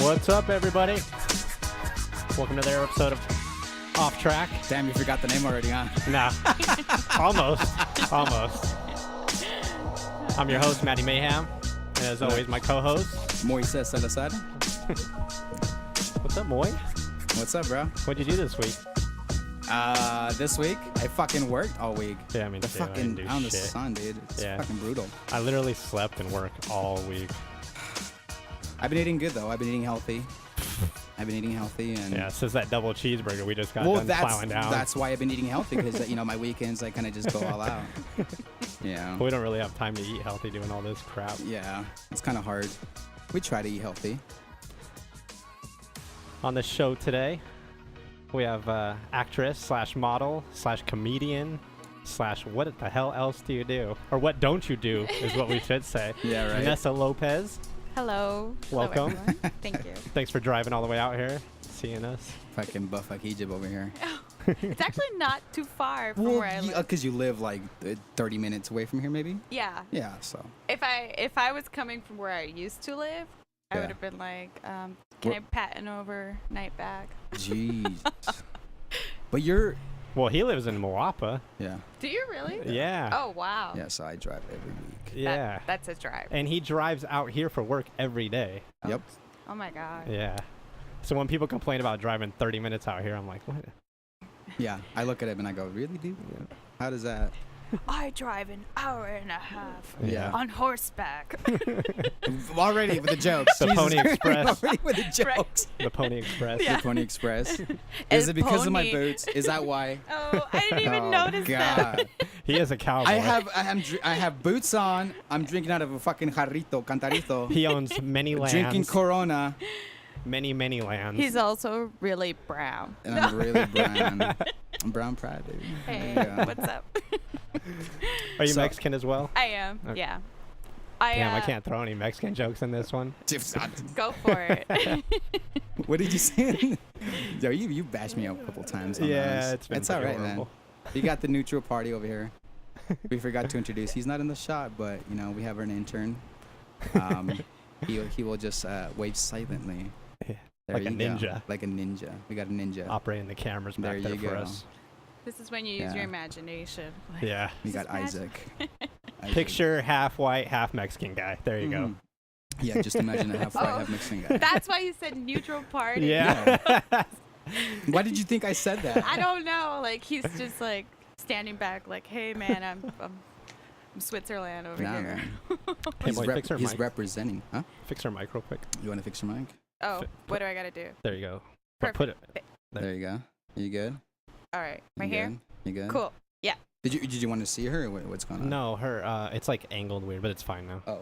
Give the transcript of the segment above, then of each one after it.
What's up, everybody? Welcome to their episode of Off Track. Damn, you forgot the name already, huh? Nah, almost. I'm your host, Matty Mayhem, and as always, my co-host, Mois Salazar. What's up, Moy? What's up, bro? What'd you do this week? This week I fucking worked all week. Yeah, I mean, the too, I didn't fucking do out in the shit. sun, dude. It's fucking brutal. I literally slept and worked all week. I've been eating good though. I've been eating healthy. And Yeah, since that double cheeseburger we just got done plowing down. That's why I've been eating healthy because my weekends I kind of just go all out. Yeah. We don't really have time to eat healthy doing all this crap. Yeah, it's kind of hard. We try to eat healthy. On the show today, we have actress slash model slash comedian slash what the hell else do you do? Or what don't you do is what we should say. Yeah, right. Vanessa Lopez. Hello. Welcome. Hello, everyone. Thank you. Thanks for driving all the way out here, seeing us. Fucking buff like Egypt over here. It's actually not too far from where I live. Because you live like 30 minutes away from here, maybe? Yeah. Yeah, so. If I was coming from where I used to live, I would have been like, can I pat an overnight bag? Jeez. But you're... Well, he lives in Moapa. Yeah. Do you really? Yeah. Oh, wow. Yeah, so I drive every week. Yeah. That's a drive. And he drives out here for work every day. Yep. Oh, my God. Yeah. So when people complain about driving 30 minutes out here, I'm like, what? Yeah, I look at him and I go, really, dude? Yeah. How does that... I drive an hour and a half Yeah. on horseback. Already with the jokes. The Pony Express. Already with the jokes. The Pony Express. Yeah. The Pony Express. Is El it because of my pony. boots? Is that why? Oh, I didn't even notice that. God. He is a cowboy. I have boots on. I'm drinking out of a fucking jarrito, cantarito. He owns many lands. Drinking Corona. Many lands. He's also really brown. And I'm really brown. I'm brown pride, dude. Hey, Yeah. what's up? Are you So- Mexican as well? I am, Okay. yeah. Damn, I can't throw any Mexican jokes in this one. Go for it. What did you say? Yo, you bashed me up a couple times. On Yeah, those. it's been all right, horrible. man. You got the neutral party over here. We forgot to introduce. He's not in the shot, but we have an intern. He will just wave silently. Yeah, There like a you go. ninja. Like a ninja. We got a ninja. Operating the cameras back There there you for go. us. This is when you use Yeah. your imagination. Like, Yeah. We got This is Isaac. Picture half white, half Mexican guy. There you Mhm. Yeah, just imagine a half white, Oh. half Mexican guy. That's why you said neutral party. go. Yeah. Why did you think I said that? I don't know. Like he's just like standing back, like, "Hey, man, I'm Switzerland over Nah, here." man. Hey, boy, fix her He's mic. representing. Huh? Fix her mic real quick. You want to fix your mic? Oh, what do I gotta do? There you go. Perfect. Put it. There you go. You good? All right, You right here. good? You good? Cool. Yeah. Did you want to see her or what's going on? No, her. It's like angled weird, but it's fine now. Oh.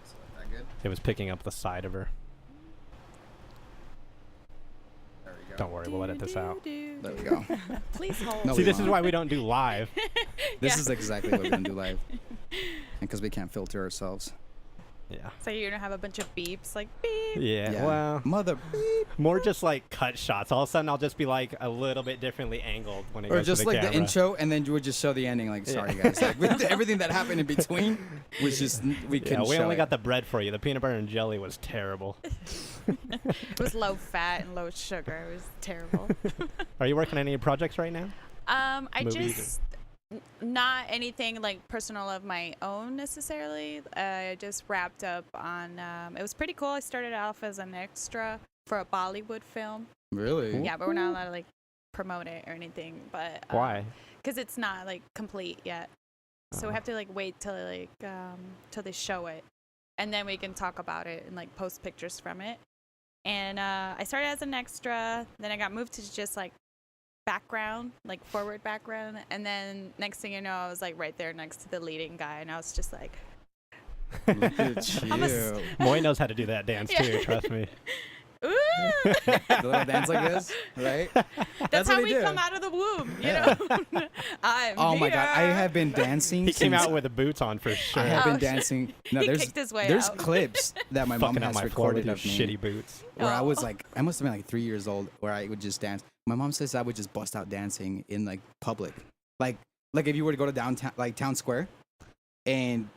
So that good? It was picking up the side of her. There we go. Don't worry, we'll edit this out. There we go. Please hold. No, See, we this is won't. why we don't do live. This Yeah. is exactly what we're gonna do live. Because we can't filter ourselves. Yeah. So you're gonna have a bunch of beeps, like beep. Yeah. Well, Mother beep. more just like cut shots. All of a sudden, I'll just be like a little bit differently angled when it Or goes just to the like camera. the intro, and then you would just show the ending. Like, sorry guys, like with everything that happened in between was just we Yeah, couldn't we show only it. got the bread for you. The peanut butter and jelly was terrible. It was low fat and low sugar. It was terrible. Are you working on any projects right now? I Movies just not anything like personal of my own necessarily. I just wrapped up on. It was pretty cool. I started off as an extra for a Bollywood film. Really? Yeah, but we're not allowed to like promote it or anything. But Why? Because it's not like complete yet. So we have to like wait till like till they show it, and then we can talk about it and like post pictures from it. And I started as an extra, then I got moved to just like background, like forward background, and then next thing you know, I was like right there next to the leading guy, and I was just like, Look at I'm a you. Moy knows how to do that dance Yeah. too. Trust me. ooh. The little dance like this, right? That's what how they we do. come out of the womb, you Yeah. know. I'm Oh my god, I here. have been dancing. He came since out with the boots on for sure. I have Oh, been shit. dancing. No, He there's kicked his way there's out. clips that my mom Fucking up has my floor with recorded your of me shitty boots. where I was Oh. like, I must have been like 3 years old, where I would just dance. My mom says I would just bust out dancing in like public, like if you were to go to downtown, like town square, and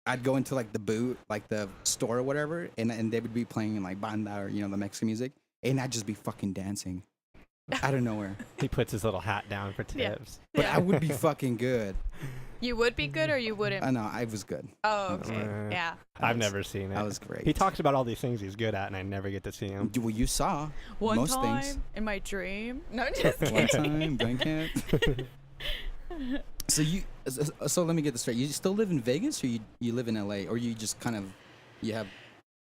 I'd go into like the boot, like the store or whatever, and they would be playing like banda or the Mexican music, and I'd just be fucking dancing out of nowhere. He puts his little hat down for tips. But I would be fucking good. You would be good or you wouldn't? I know I was good. Oh, okay. Yeah. I've never seen it. I was great. He talks about all these things he's good at, and I never get to see him. Well, you saw One most time things. in my dream. No, just One kidding. time, drink it. So let me get this straight. You still live in Vegas, or you live in LA, or you just kind of have?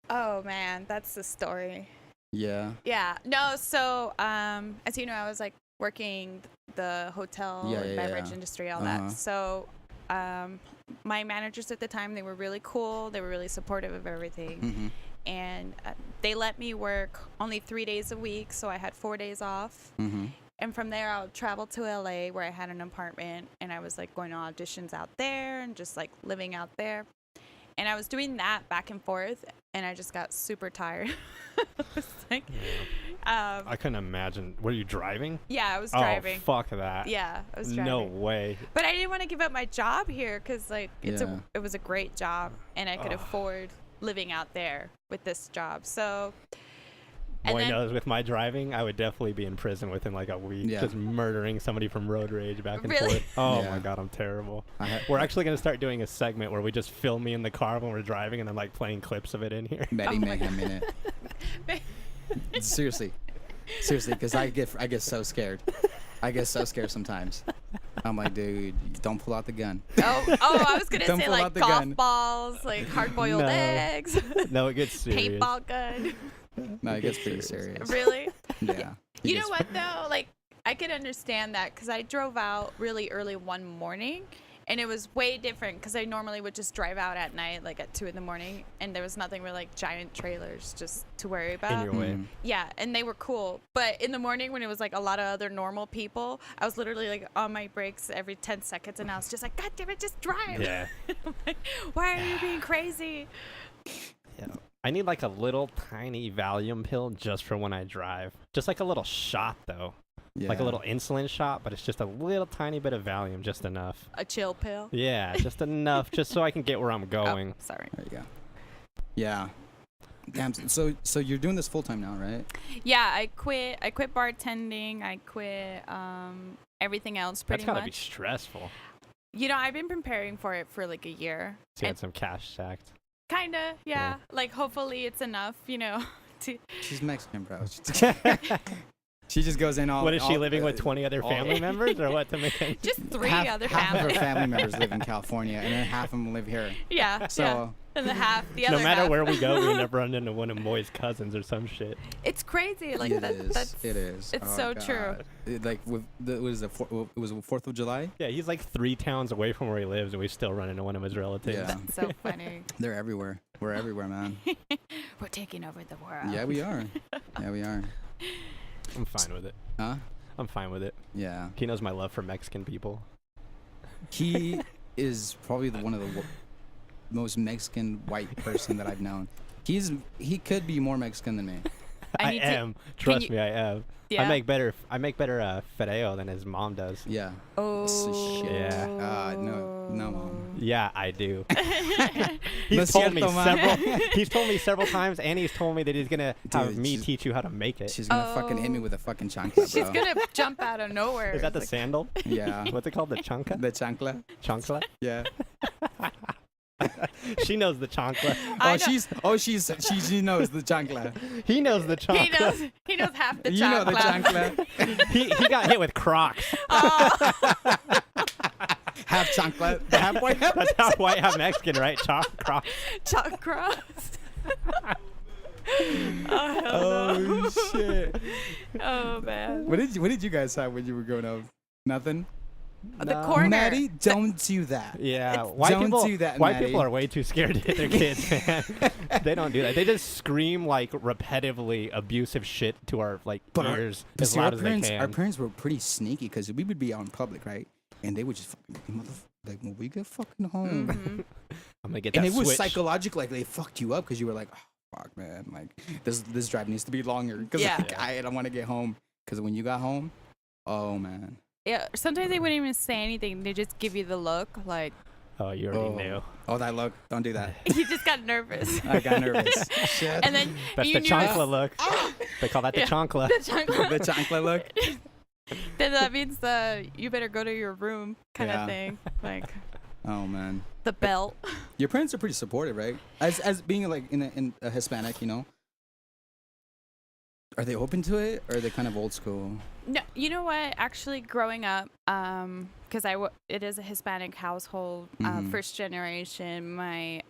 Oh man, that's the story. Yeah. Yeah. No. So, as you know, I was like working the hotel and beverage industry, all that. So, my managers at the time, they were really cool. They were really supportive of everything. Mm-hmm. And they let me work only 3 days a week. So I had 4 days off. Mm-hmm. And from there, I would travel to LA where I had an apartment. And I was like going to auditions out there and just like living out there. And I was doing that back and forth. And I just got super tired. I was like, I couldn't imagine. Were you driving? yeah, I was driving. Oh, fuck that. Yeah, I was driving. No way. But I didn't want to give up my job here because, like, it was a great job, and I could Ugh. afford living out there with this job. So, Boy knows, with my driving, I would definitely be in prison within like a week, just murdering somebody from road rage back and forth. Oh my god, I'm terrible. We're actually gonna start doing a segment where we just film me in the car when we're driving, and I'm like playing clips of it in here. Mayhem in it. Seriously, because I get so scared. I get so scared sometimes. I'm like, dude, don't pull out the gun. Oh, I was gonna say like golf gun. balls, like hard-boiled eggs. No, it gets serious. Paintball gun. No, it gets pretty serious. Really? Yeah. You know what though? Like, I could understand that because I drove out really early one morning, and it was way different because I normally would just drive out at night, like at 2 a.m, and there was nothing with like giant trailers just to worry about. In your way. Yeah, and they were cool. But in the morning when it was like a lot of other normal people, I was literally like on my brakes every 10 seconds, and I was just like, God damn it, just drive. Yeah. I'm like, why are you being crazy? Yeah. I need like a little tiny Valium pill just for when I drive. Just like a little shot though. Yeah. Like a little insulin shot, but it's just a little tiny bit of Valium, just enough. A chill pill? Yeah, just enough, just so I can get where I'm going. Oh, sorry. There you go. Yeah. Damn. So you're doing this full time now, right? Yeah, I quit bartending. I quit everything else pretty That's gotta much. be stressful. You know, I've been preparing for it for like a year. So you had some cash stacked. Kinda, yeah. Like hopefully it's enough, to She's Mexican, bro. She just goes in all. What is she living with 20 other family members or what to make it? just three other half of families. her family members live in California, and then half of them live here. Yeah. So yeah. And the other No matter half. where we go, we end up running into one of Mois' cousins or some shit. It's crazy. Like it that, is. that's It is. It's Oh, so God. true. Like with it was it was 4th of July. Yeah, he's like 3 towns away from where he lives, and we still run into one of his relatives. Yeah. So funny. They're everywhere. We're everywhere, man. We're taking over the world. Yeah, we are. Yeah, we are. I'm fine with it. Huh? I'm fine with it. Yeah. He knows my love for Mexican people. He is probably one of the most Mexican white person that I've known. He could be more Mexican than me. I am. Trust you- me, I am. Yeah. I make better fideo than his mom does. Yeah. Oh. Shit. Yeah. No, mom. Yeah, I do. No He's told me cierto, man. He's told me several times, and he's told me that he's gonna have Dude, me teach you how to make it. She's gonna fucking hit me with a fucking chancla, bro. She's gonna jump out of nowhere. Is that the It's sandal? Yeah. What's it called? The chanka? The chancla? Chancla? Yeah. She knows the chancla. I know. She knows the chancla. He knows the like, chancla. he knows half the You know the chancla. He got hit with Crocs. Oh. Half chancla. The half white. That's how white, how Mexican, right? Crocs. Chalk cross. Oh, hell Oh no. shit. Oh, man. What did you guys have when you were growing up? Nothing. The corner. Maddie, don't do that. Yeah, Don't do that, white Maddie. people are way too scared to hit their kids, man. They don't do that. They just scream like repetitively abusive shit to our like ears But as see, loud as they our can. parents were pretty sneaky because we would be out in public, right? And they would just fucking like when we get fucking home. Mhm. I'm gonna get that And it was switch. psychological, like they fucked you up because you were like, oh, fuck, man, like this drive needs to be longer because Yeah. like, I don't want to get home. Because when you got home, oh man, Yeah, sometimes they wouldn't even say anything. They just give you the look, like, Oh, you already knew. Oh, that look. Don't do that. You just got nervous. I got nervous. Shit. And then That's you the chancla look. They call that the chancla. The chancla. The chancla look. Then that means you better go to your room kind of thing. Like, oh man, the belt. Your parents are pretty supportive, right? As being like in a Hispanic, you know. Are they open to it, or are they kind of old school? No, you know what? Actually, growing up, because it is a Hispanic household, first generation. My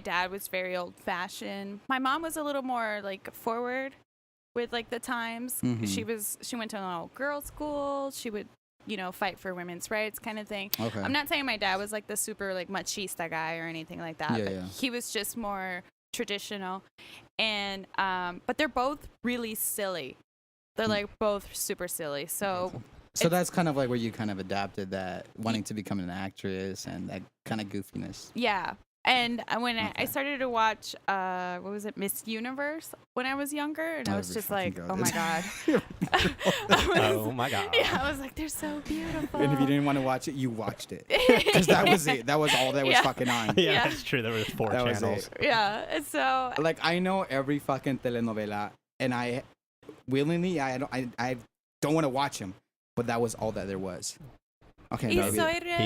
dad was very old fashioned. My mom was a little more like forward with like the times. She went to an all girls school. She would, fight for women's rights kind of thing. Okay. I'm not saying my dad was like the super like machista guy or anything like that, but he was just more traditional. And but they're both really silly. They're like both super silly. So that's kind of like where you kind of adapted that wanting to become an actress and that kind of goofiness. Yeah. And when I started to watch, what was it, Miss Universe when I was younger, and I was just like, oh my god. Oh my god. Yeah, I was like, they're so beautiful. And if you didn't want to watch it, you watched it, because that was it. That was all that was fucking on. Yeah, that's true. There was 4 channels. Yeah, and so like I know every fucking telenovela, and I willingly I don't want to watch them, but that was all that there was. Okay, he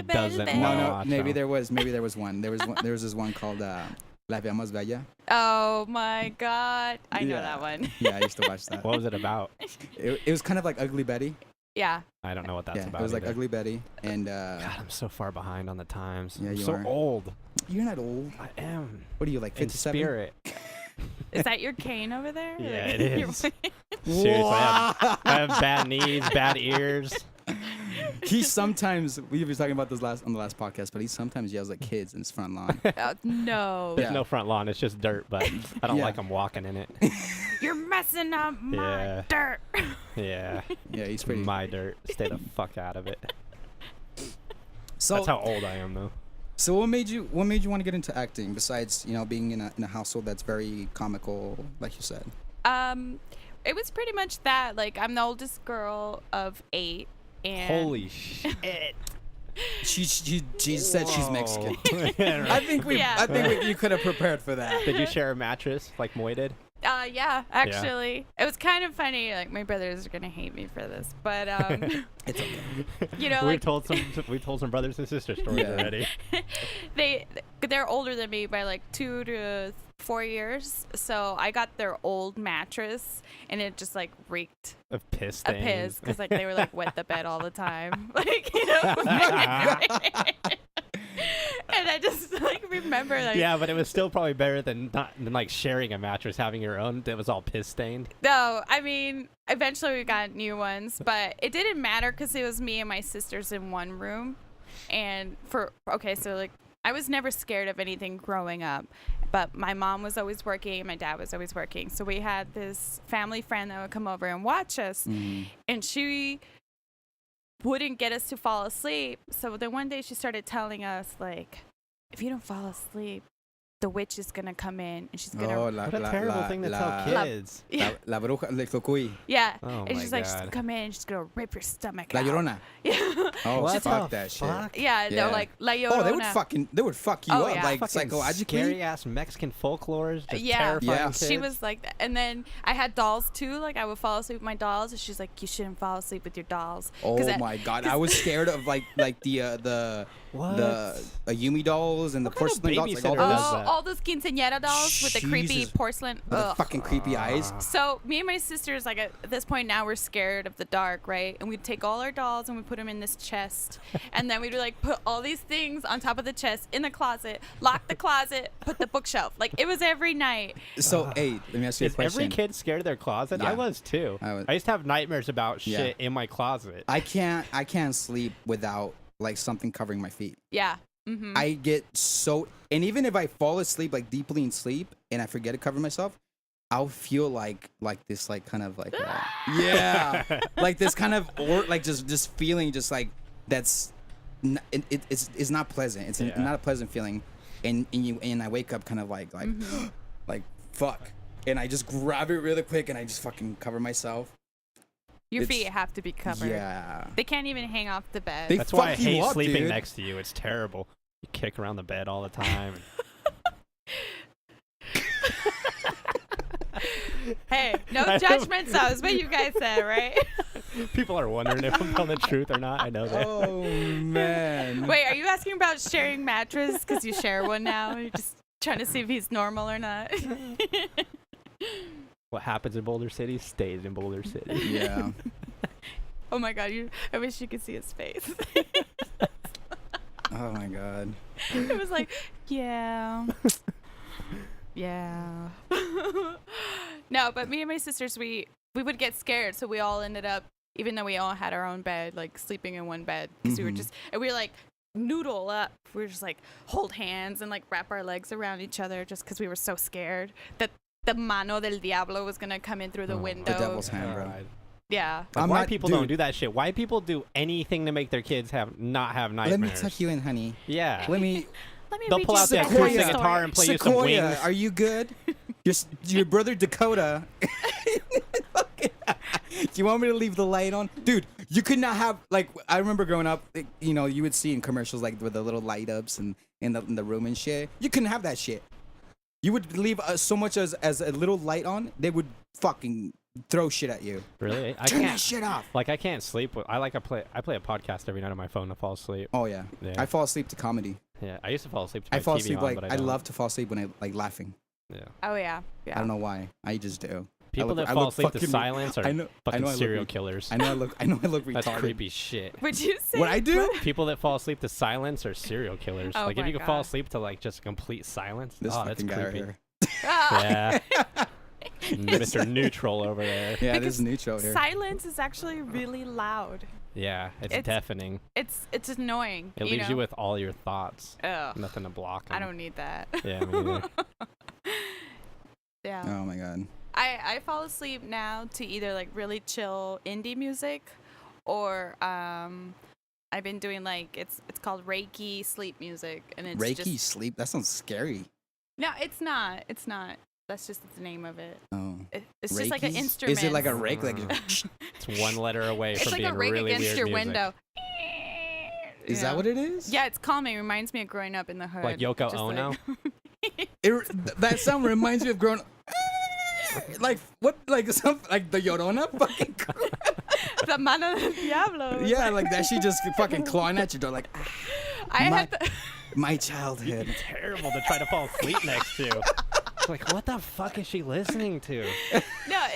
doesn't. No, maybe there was one. There was this one called La Vida Más Bella. Oh my god, I know that one. Yeah, I used to watch that. What was it about? It was kind of like Ugly Betty. Yeah. I don't know what that's about. It was like Ugly Betty, and God, I'm so far behind on the times. Yeah, I'm you so are. old. You're not old. I am. What are you, like 57? In spirit. Is that your cane over there? Yeah, it is. Seriously, I have bad knees, bad ears. He sometimes, we were talking about this on the last podcast, but he sometimes yells at kids in his front lawn. No. There's no front lawn. It's just dirt, but I don't like him walking in it. You're messing up my dirt. Yeah. Yeah, he's pretty. My dirt. Stay the fuck out of it. So that's how old I am, though. So what made you want to get into acting besides, being in a household that's very comical, like you said? It was pretty much that. Like, I'm the oldest girl of 8. And holy shit. She said she's Mexican. Yeah, right. I think you could have prepared for that. Did you share a mattress like Mois did? Yeah, actually. Yeah. It was kind of funny. Like, my brothers are going to hate me for this, but it's okay. We've told some brothers and sisters stories already. They're older than me by like 2 to 4 years, so I got their old mattress, and it just like reeked of piss stains. Because like they were like wet the bed all the time, like And I just like remember like, yeah, but it was still probably better than like sharing a mattress, having your own that was all piss stained. No, I mean eventually we got new ones, but it didn't matter because it was me and my sisters in one room, and so like I was never scared of anything growing up, but my mom was always working, my dad was always working, so we had this family friend that would come over and watch us, and she wouldn't get us to fall asleep. So then one day she started telling us, like, if you don't fall asleep, the witch is gonna come in and she's gonna. What a terrible thing to tell kids. La bruja, le Cocuy. Yeah. Oh and my she's God. like, she's gonna come in and she's gonna rip your stomach La out. Llorona. Yeah. Oh, what fuck that shit. Yeah, they're like La Llorona. Oh, they would fuck you up, like psychologically. Scary ass Mexican folklore is just yeah. terrifying kids. She was like that. And then I had dolls too. Like I would fall asleep with my dolls, and she's like, you shouldn't fall asleep with your dolls. Oh my God, I was scared of like the Yumi dolls and the porcelain dolls. Like all those quinceañera dolls with the creepy porcelain. With the fucking creepy eyes. So me and my sisters, like at this point now, we're scared of the dark, right? And we'd take all our dolls and we put them in this chest, and then we'd like put all these things on top of the chest in the closet, lock the closet, put the bookshelf. Like it was every night. So hey, let me ask you a question. Every kid scared of their closet? Yeah. I was too. I used to have nightmares about shit in my closet. I can't sleep without like something covering my feet. Yeah. Mm-hmm. I get so, and even if I fall asleep, like deeply in sleep, and I forget to cover myself, I'll feel like this, like kind of like, like this kind of, or like just feeling, just like that's, it's not pleasant. It's not a pleasant feeling, and I wake up kind of like like fuck, and I just grab it really quick and I just fucking cover myself. Your feet have to be covered. Yeah. They can't even hang off the bed. That's why I hate sleeping next to you. It's terrible. You kick around the bed all the time. Hey, no judgment. So that's what you guys said, right? People are wondering if I'm telling the truth or not. I know that. Oh, man. Wait, are you asking about sharing mattress because you share one now? You're just trying to see if he's normal or not. What happens in Boulder City stays in Boulder City. Yeah. Oh my God, I wish you could see his face. Oh my God. It was like, yeah. Yeah. No, but me and my sisters, we would get scared, so we all ended up, even though we all had our own bed, like sleeping in one bed, because we were just, and we were like noodle up. We were just like hold hands and like wrap our legs around each other, just because we were so scared that the mano del diablo was gonna come in through the window. The devil's hand, bro. Yeah. Like, why people don't do that shit? Why people do anything to make their kids not have nightmares? Let me tuck you in, honey. Yeah. They'll pull out that acoustic guitar and play you some Wings. Are you good? Your brother Dakota. Do you want me to leave the light on? Dude, you could not have, like, I remember growing up, you would see in commercials, like, with the little light ups and in the room and shit. You couldn't have that shit. You would leave so much as a little light on, they would fucking throw shit at you. Really? Turn that shit off. Like, I can't sleep. I play a podcast every night on my phone to fall asleep. Oh, yeah. I fall asleep to comedy. Yeah, I used to fall asleep to my I fall TV asleep on, like but I love to fall asleep when I like laughing. Yeah. Oh yeah. I don't know why. I just do. People that fall asleep to silence are fucking serial killers. I know I look retarded. That's creepy shit. Would you say what I do? People that fall asleep to silence are serial killers. Oh like if you can God. fall asleep to like just complete silence, that's creepy. Right yeah. Mr. Neutral over there. Yeah, because this is neutral here. Silence is actually really loud. Yeah, it's deafening. It's annoying. It leaves you with all your thoughts. Ugh. Nothing to block them. I don't need that. Yeah, me neither. Yeah. Oh my God. I fall asleep now to either like really chill indie music, or I've been doing like it's called Reiki sleep music, and it's Reiki sleep. That sounds scary. No, it's not. It's not. That's just the name of it. Oh. It's just like an instrument. Is it like a rake? Like it's one letter away from being really weird music. It's like a rake against your window. Is that what it is? Yeah, it's calming. It reminds me of growing up in the hood. Like Yoko Ono? That sound reminds me of growing up. Like what? Like something like the Llorona fucking. The mano del diablo. Yeah, like that. She just fucking clawing at your door, like. My childhood. It's terrible to try to fall asleep next to. Like, what the fuck is she listening to? No,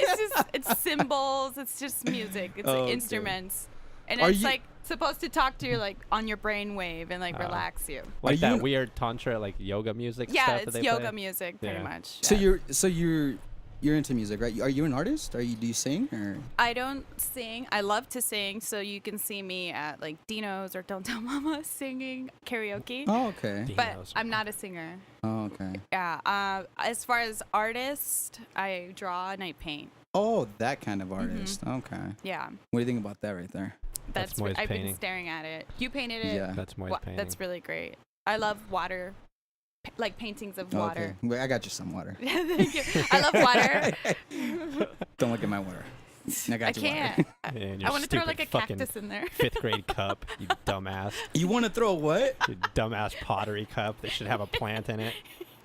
it's symbols. It's just music. It's instruments, and Are it's you, like supposed to talk to you like on your brain wave and like relax you. Like that weird tantra, like yoga music. Yeah, stuff it's that they yoga play? music pretty much. So you're into music, right? Are you an artist? Do you sing or? I don't sing. I love to sing, so you can see me at like Dino's or Don't Tell Mama singing karaoke. Oh, okay. But I'm not a singer. Oh, okay. Yeah. As far as artist, I draw and I paint. Oh, that kind of artist. Mm-hmm. Okay. Yeah. What do you think about that right there? That's Mois I've painting. been staring at it. You painted it. Yeah. That's Mois painting. That's really great. I love water. Like paintings of water. Okay. I got you some water. Thank you. I love water. Don't look at my water. I can't. I want to throw like a cactus in there. 5th grade cup, you dumbass. You want to throw what? You dumbass pottery cup that should have a plant in it.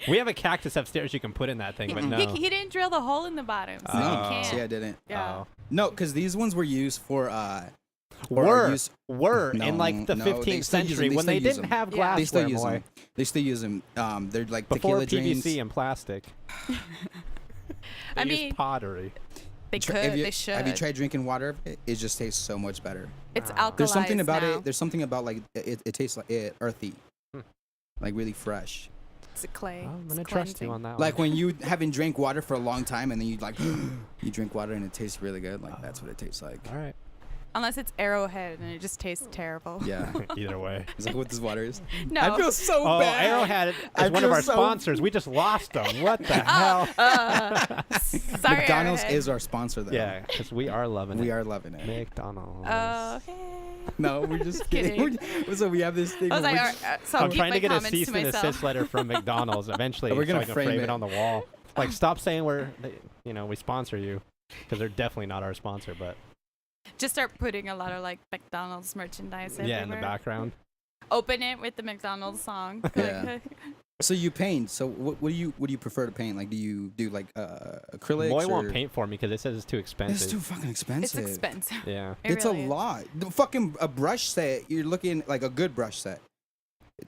We have a cactus upstairs you can put in that thing, but no. He didn't drill the hole in the bottom, so No. you can't. See, I didn't. Yeah. No, because these ones were used for in like the 15th century when they didn't have glassware. They still use them. They still use them. They're like before tequila PVC drains. and plastic. I use mean, pottery. They they should. Have you tried drinking water? It just tastes so much better. It's alkalized There's something about now. it. There's something about like it tastes like earthy, like really fresh. It's a clay. I'm gonna trust you on that one. Like when you haven't drank water for a long time and then you like you drink water and it tastes really good. Like that's what it tastes like. All right. Unless it's Arrowhead and it just tastes terrible. Yeah. Either way. Is that what this water is? No. I feel so bad. Arrowhead is one of our sponsors. We just lost them. What the hell? Sorry, McDonald's Arrowhead. is our sponsor, though. Yeah, because we are loving it. We are loving it. McDonald's. Okay. No, we're just kidding. So we have this thing. I was like, so I'm trying to get a comments cease and desist letter from McDonald's eventually. We're gonna so I can frame it on the wall. Like, stop saying we sponsor you, because they're definitely not our sponsor. But Just start putting a lot of like McDonald's merchandise everywhere. Yeah, in the background. Open it with the McDonald's song. Yeah. So you paint. So what do you prefer to paint? Like, do you do like acrylics? Moy won't paint for me because it says it's too expensive. It's too fucking expensive. It's expensive. Yeah. It's really a lot. The fucking a brush set. You're looking like a good brush set,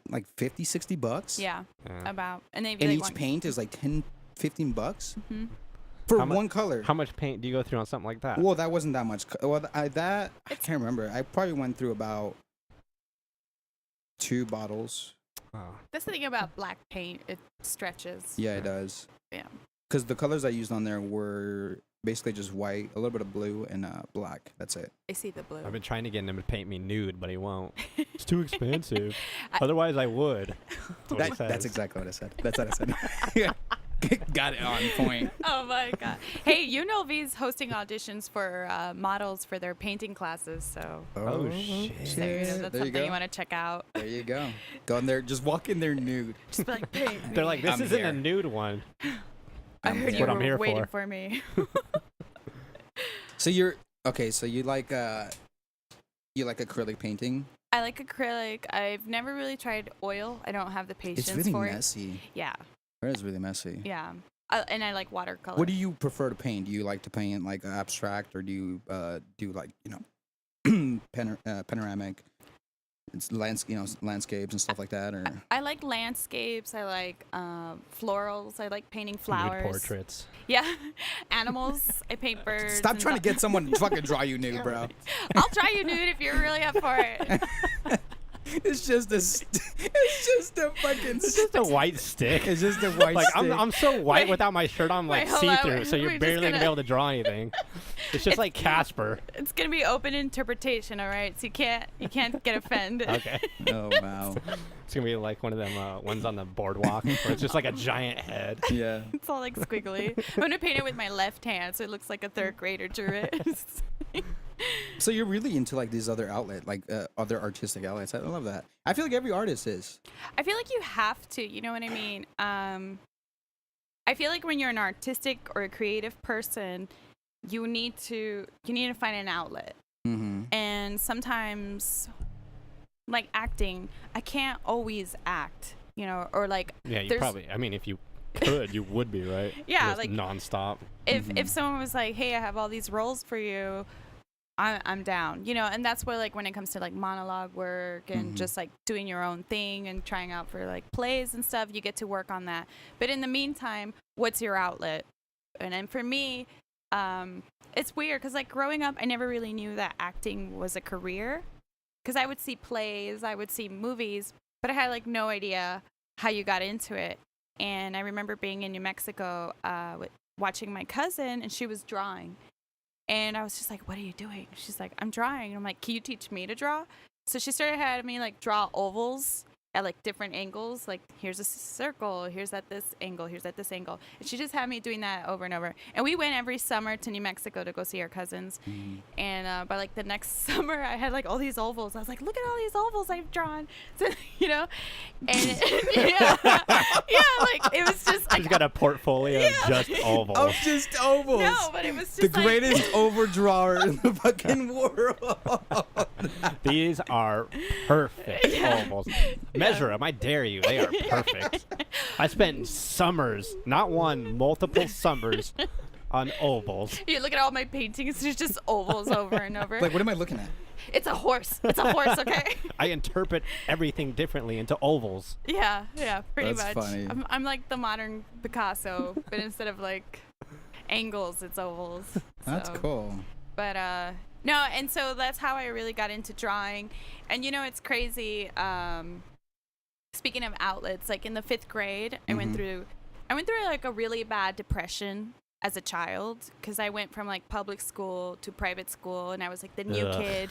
like $50-$60. Yeah. About. And then each paint is like $10-$15 for one color. How much paint do you go through on something like that? Well, that wasn't that much. Well, I can't remember. I probably went through about 2 bottles. Oh. That's the thing about black paint. It stretches. Yeah, it does. Yeah. Because the colors I used on there were basically just white, a little bit of blue, and black. That's it. I see the blue. I've been trying to get him to paint me nude, but he won't. It's too expensive. Otherwise, I would. That's exactly what I said. That's what I said. Got it on point. Oh my god! Hey, UNLV's hosting auditions for models for their painting classes. So shit! So, that's something you want to check out. There you go. Go in there, just walk in there nude. Just be like, paint me. They're like, this isn't a nude one. I heard you were waiting for me. So you're okay. So you like acrylic painting? I like acrylic. I've never really tried oil. I don't have the patience for it. It's really messy. Yeah. It is really messy. Yeah. And I like watercolor. What do you prefer to paint? Do you like to paint like abstract, or do you do like, panoramic? It's landscapes and stuff like that, or I like landscapes. I like florals. I like painting flowers. Nude portraits. Yeah, animals. I paint birds. Stop trying to get someone to fucking draw you nude, bro. I'll draw you nude if you're really up for it. It's just a white stick. It's just a white like, stick. I'm so white without my shirt on, like see-through, so you're barely gonna be able to draw anything. It's just like Casper. It's gonna be open interpretation, all right? So you can't get offended. Okay. Oh wow. It's gonna be like one of them ones on the boardwalk where it's just like a giant head. Yeah. It's all like squiggly. I'm gonna paint it with my left hand so it looks like a third grader drew it. So you're really into like these other other artistic outlets. I love that. I feel like every artist is. I feel like you have to, you know what I mean? I feel like when you're an artistic or a creative person, you need to find an outlet. Mm-hmm. And sometimes, like acting, I can't always act, or like. Yeah, you probably. I mean, if you could, you would be, right? Yeah, just like nonstop. If someone was like, "Hey, I have all these roles for you," I'm down, and that's where, like, when it comes to like monologue work and just like doing your own thing and trying out for like plays and stuff, you get to work on that. But in the meantime, what's your outlet? And then for me, it's weird because like growing up, I never really knew that acting was a career, because I would see plays, I would see movies, but I had like no idea how you got into it. And I remember being in New Mexico watching my cousin, and she was drawing. And I was just like, what are you doing? She's like, I'm drawing. And I'm like, can you teach me to draw? So she started having me like draw ovals at like different angles. Like, here's a circle, here's at this angle, here's at this angle. And she just had me doing that over and over. And we went every summer to New Mexico to go see our cousins. And by like the next summer, I had like all these ovals. I was like, look at all these ovals I've drawn. So, and yeah, like it was just. She's got a portfolio of just ovals. Of just ovals. No, but it was just the greatest oval drawer in the fucking world. These are perfect ovals. Measure them, I dare you. They are perfect. I spent summers, not one, multiple summers on ovals. You look at all my paintings, there's just ovals over and over. Like, what am I looking at? It's a horse. It's a horse, okay? I interpret everything differently into ovals. Yeah, pretty That's much. Funny. I'm like the modern Picasso, but instead of like angles, it's ovals. That's cool. But no, and so that's how I really got into drawing. And it's crazy. Speaking of outlets, like in the 5th grade, I went through like a really bad depression as a child, because I went from like public school to private school, and I was like the new kid,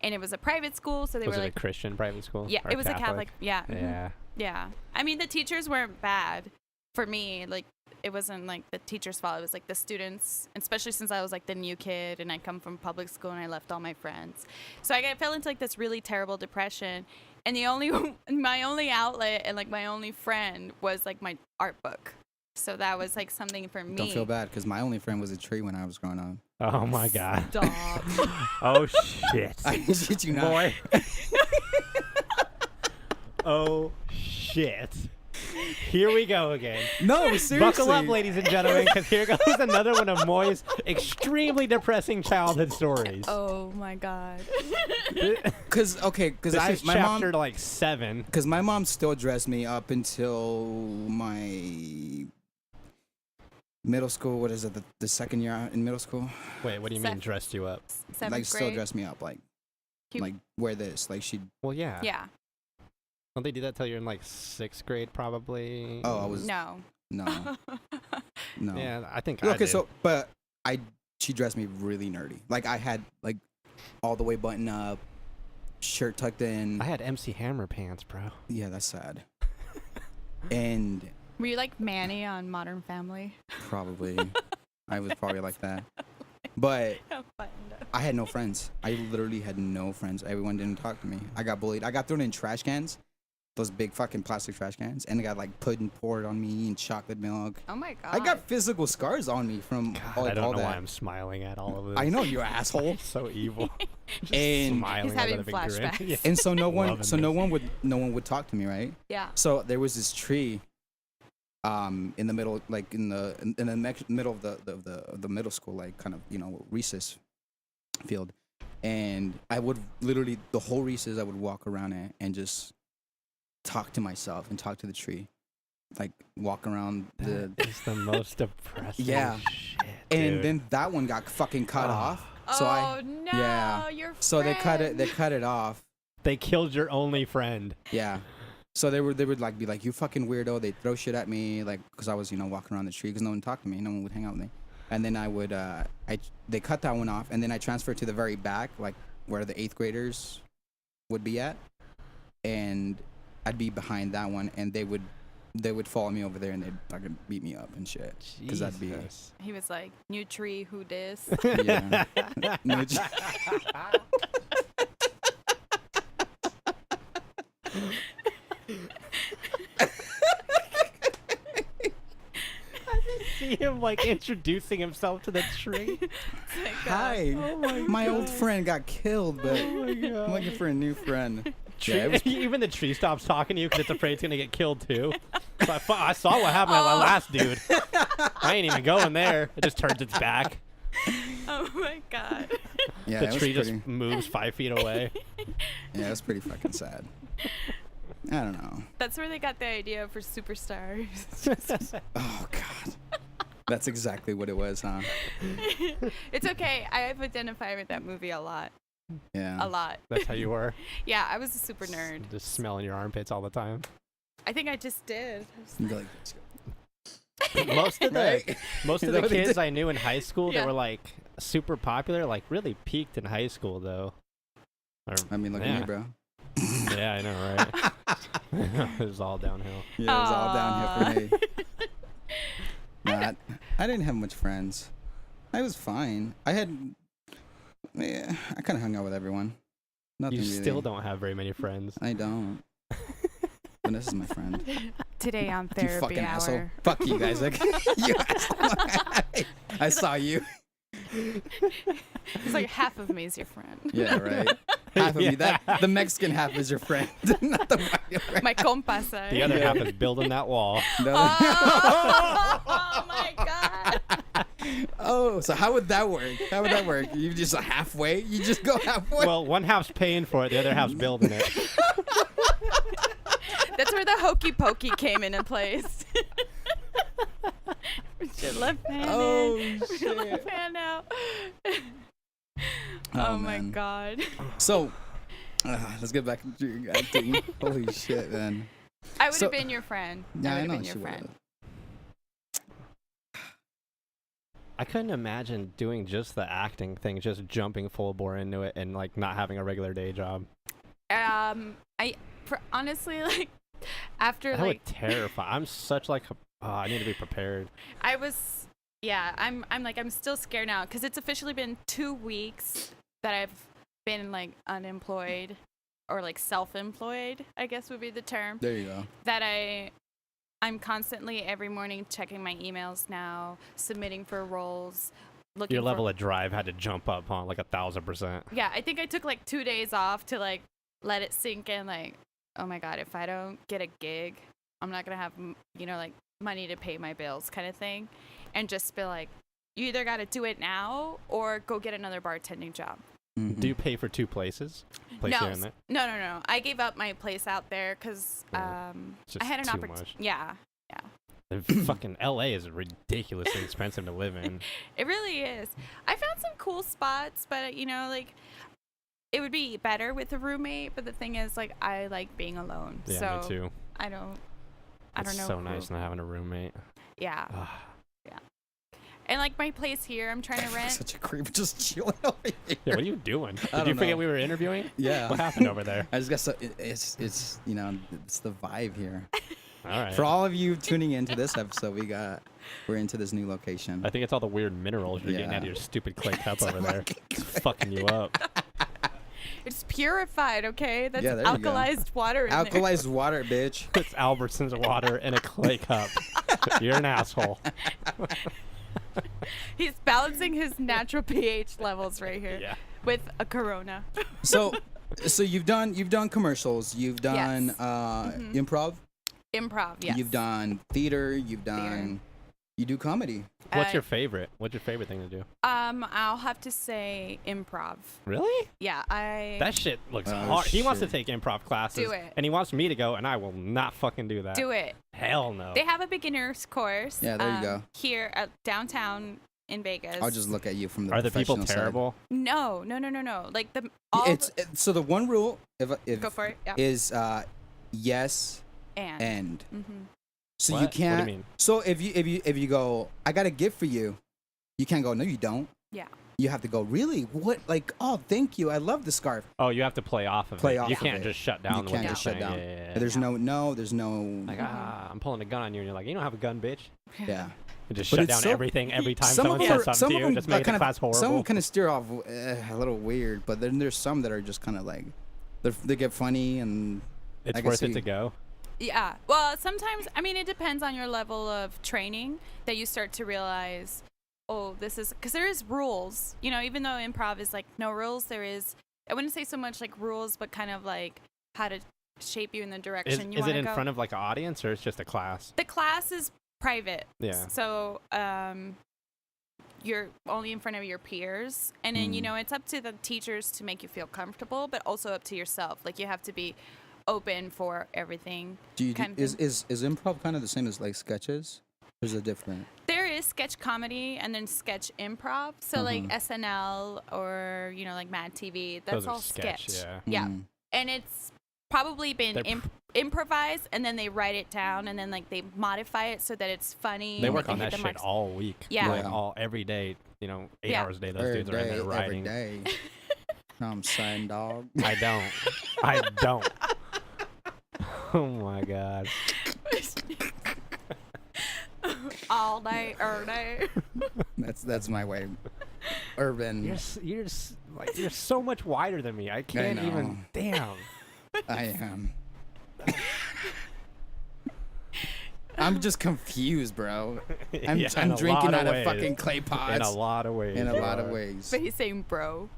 and it was a private school, so they was were it like a Christian private school? Yeah, it was Catholic? a Catholic. Yeah. Yeah. Yeah. I mean, the teachers weren't bad for me. Like, it wasn't like the teacher's fault. It was like the students, especially since I was like the new kid and I come from public school and I left all my friends. So I fell into like this really terrible depression. And my only outlet and like my only friend was like my art book. So that was like something for me. Don't feel bad, because my only friend was a tree when I was growing up. Oh my God. Stop. Oh shit. I shit you not. Boy. Oh shit. Here we go again. No, seriously. Buckle up, ladies and gentlemen, because here goes another one of Moi's extremely depressing childhood stories. Oh my God. Because this is my chapter mom, like 7. because my mom still dressed me up until my middle school. What is it? The second year in middle school. Wait, what do you mean dressed you up? 7th Like still grade. dressed me up, like Cute. like wear this, like she. Well, yeah. Yeah. Don't they do that till you're in like 6th grade, probably? Oh, I was No. no. Yeah, I think I Okay, did. so but she dressed me really nerdy. Like I had like all the way button up, shirt tucked in. I had MC Hammer pants, bro. Yeah, that's sad. And Were you like Manny on Modern Family? probably I was probably like that. But I had no friends. I literally had no friends. Everyone didn't talk to me. I got bullied. I got thrown in trash cans. Those big fucking plastic trash cans, and they got like pudding poured on me and chocolate milk. Oh my God. I got physical scars on me from all, I don't all know that. why I'm smiling at all of this. I know, you asshole. So evil. Just And smiling He's having at a big grin. flashbacks. Yeah. And so Loving no one would talk to me, right? Yeah. So there was this tree, in the middle, like in the middle of the middle school, like kind of recess field, and I would literally the whole recess I would walk around it and just talk to myself and talk to the tree, like walk around the. It's the most depressing. Yeah. Shit, And dude. then that one got fucking cut off. So no, yeah. your So they cut friend. it off. They killed your only friend. Yeah. So they would like be like, you fucking weirdo. They'd throw shit at me, like, because I was walking around the tree because no one talked to me, no one would hang out with me. And then I would they cut that one off, and then I transferred to the very back, like where the 8th graders would be at, and I'd be behind that one, and they would follow me over there, and they'd fucking beat me up and shit, because that'd be He was like, new tree, who dis? yeah. No, See him like introducing himself to the tree. Hi, my old friend got killed, but I'm looking for a new friend. Yeah, Even the tree stops talking to you because it's afraid it's gonna get killed too. So I saw what happened to my last dude. I ain't even going there. It just turns its back. Oh my God. Yeah, The tree just moves 5 feet away. Yeah, it was pretty fucking sad. I don't know. That's where they got the idea for superstars. Oh God, that's exactly what it was, huh? It's okay. I've identified with that movie a lot. Yeah. A lot. That's how you were. Yeah, I was a super nerd. Just smelling your armpits all the time. I think I just did. You'd be like, let's go. Most of the Right? most Is of that the what they kids did? I knew in high school Yeah. that were like super popular, like really peaked in high school though. Or, I mean, look at me, bro. Yeah, I know, right? It was all downhill. Yeah, it was all downhill for me. Aw. I didn't have much friends. I was fine. I kind of hung out with everyone. Nothing You really. still don't have very many friends. I don't. Vanessa's my friend. Today on You Therapy fucking Hour. asshole. Fuck you guys. Like, you asshole. I saw you. It's like half of me is your friend. Yeah, right. Half of you. The Mexican half is your friend, not the white friend. My compas. The other half is building that wall. Oh my God. Oh, so how would that work? How would that work? You just halfway? You just go halfway? Well, one half's paying for it, the other half's building it. That's where the hokey pokey came into place. Put your left hand Oh, in. Put your left hand out. Oh my man. God. So, let's get back to acting. Holy shit, man. I would So- have been your friend. Yeah, I would know have been she your friend. would've. I couldn't imagine doing just the acting thing, just jumping full bore into it and like not having a regular day job. Honestly, like, after That like would terrify. I'm such like I need to be prepared. I'm still scared now because it's officially been 2 weeks that I've been like unemployed or like self-employed, I guess would be the term. There you go. That I'm constantly every morning checking my emails now, submitting for roles, looking. Your level of drive had to jump up on like 1,000%. Yeah, I think I took like 2 days off to like let it sink in. Like, oh my god, if I don't get a gig, I'm not gonna have like money to pay my bills, kind of thing, and just be like, you either got to do it now or go get another bartending job. Do you pay for 2 places? No. I gave up my place out there because I had an opportunity. Yeah. Fucking LA is ridiculously expensive to live in. It really is. I found some cool spots, but like it would be better with a roommate. But the thing is, like, I like being alone. Yeah, so me too. I don't know. It's so nice not having a roommate. Yeah. Yeah. And like my place here, I'm trying to rent. Such a creep, just chilling over here. Yeah, what are you doing? Did you forget we were interviewing? Yeah. What happened over there? I just got it's it's the vibe here. All right. For all of you tuning into this episode, we're into this new location. I think it's all the weird minerals you're getting out of your stupid clay cup over there. It's fucking you up. It's purified, okay? That's alkalized water in Alkalized water, bitch. It's Albertsons water in a clay cup. You're an asshole. He's balancing his natural pH levels right here with a Corona. So you've done commercials, you've done improv. Improv, yes. You've done theater. You do comedy. What's your favorite? What's your favorite thing to do? I'll have to say improv. Really? Yeah, That shit looks hard. He wants to take improv classes. Do it. And he wants me to go, and I will not fucking do that. Do it. Hell no. They have a beginner's course. Yeah, there you go. Here at downtown in Vegas. I'll just look at you from the Are the people professional terrible? side. No. Like so the one rule go for it. Yeah. Is yes and. Mm-hmm. So what? you can't. What do you mean? So if you go, I got a gift for you, you can't go. No, you don't. Yeah. You have to go. Really? What? Like, oh, thank you. I love the scarf. Oh, you have to play off of it. You can't just shut down. You can't just shut down. Yeah. There's no. There's no. Like I'm pulling a gun on you, and you're like, you don't have a gun, bitch. Yeah. And just shut down everything every time someone says something to you. Just make the class horrible. Some of them kind of steer off a little weird, but then there's some that are just kind of like, they get funny and. It's worth it to go. Yeah. Well, sometimes, it depends on your level of training that you start to realize, oh, this is, because there is rules, even though improv is like no rules, there is, I wouldn't say so much like rules, but kind of like how to shape you in the direction you want to go. Is it in front of like an audience or it's just a class? The class is private. Yeah. So, you're only in front of your peers. And then, it's up to the teachers to make you feel comfortable, but also up to yourself. Like, you have to be open for everything. Is improv kind of the same as like sketches? Or is it different? There is sketch comedy and then sketch improv. So like SNL or like Mad TV. That's all sketch. Yeah. And it's probably been improvised and then they write it down and then like they modify it so that it's funny. They work on that shit all week. Yeah. Like every day. 8 hours a day. Those dudes are in there writing. Every day. I'm saying, dog. I don't. Oh my god. All day, every day. That's my way. Urban. You're so much wider than me. I can't even. Damn. I am. I'm just confused, bro. I'm drinking out of fucking clay pots. In a lot of ways. But he's saying bro.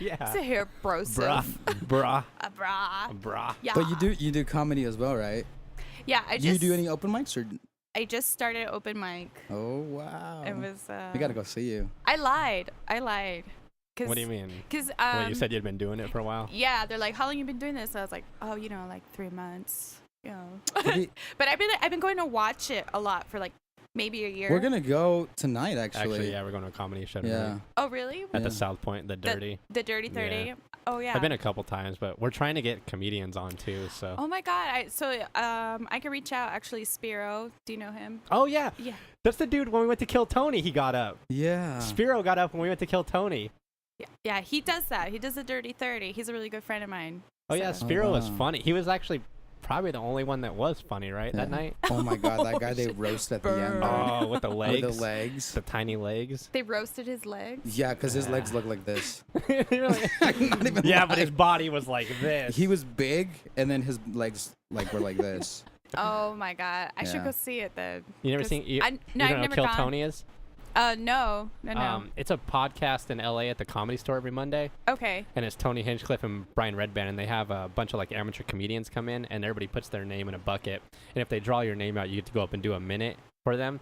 Yeah. Sit here, bro. Bruh. Bruh. Yeah. But you do comedy as well, right? Yeah, Do you do any open mics or? I just started open mic. Oh wow. It was. We gotta go see you. I lied. What do you mean? Because you said you'd been doing it for a while. Yeah, they're like, how long you been doing this? I was like, oh, like 3 months. But I've been going to watch it a lot for like maybe a year. We're gonna go tonight, actually. Yeah, we're going to a comedy show. Yeah. Tonight. Oh really? At the South Point, the Dirty. The Dirty 30. Yeah. Oh yeah. I've been a couple times, but we're trying to get comedians on too. So. Oh my god! I can reach out. Actually, Spiro. Do you know him? Oh yeah. Yeah. That's the dude when we went to kill Tony. He got up. Yeah. Spiro got up when we went to kill Tony. Yeah. He does that. He does the Dirty 30. He's a really good friend of mine. Oh yeah, Spiro was funny. He was actually probably the only one that was funny, right? That night. Oh my god, that guy they roast at the end. Oh, with the legs. With the legs. The tiny legs. They roasted his legs. Yeah, because his legs look like this. Not even but his body was like this. He was big, and then his legs were like this. Oh my god, I should go see it then. You never seen? You don't know what Kill Tony is? No. It's a podcast in LA at the Comedy Store every Monday. Okay. And it's Tony Hinchcliffe and Brian Redband, and they have a bunch of like amateur comedians come in, and everybody puts their name in a bucket. And if they draw your name out, you get to go up and do a minute for them.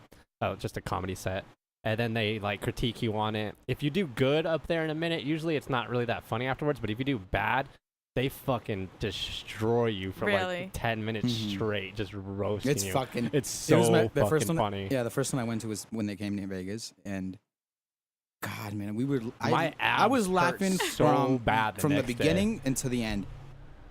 Just a comedy set. And then they like critique you on it. If you do good up there in a minute, usually it's not really that funny afterwards. But if you do bad, they fucking destroy you for like 10 minutes straight, just roasting you. It's so fucking funny. Yeah, the first one I went to was when they came to Vegas, and God, man, I was laughing so bad from the beginning until the end.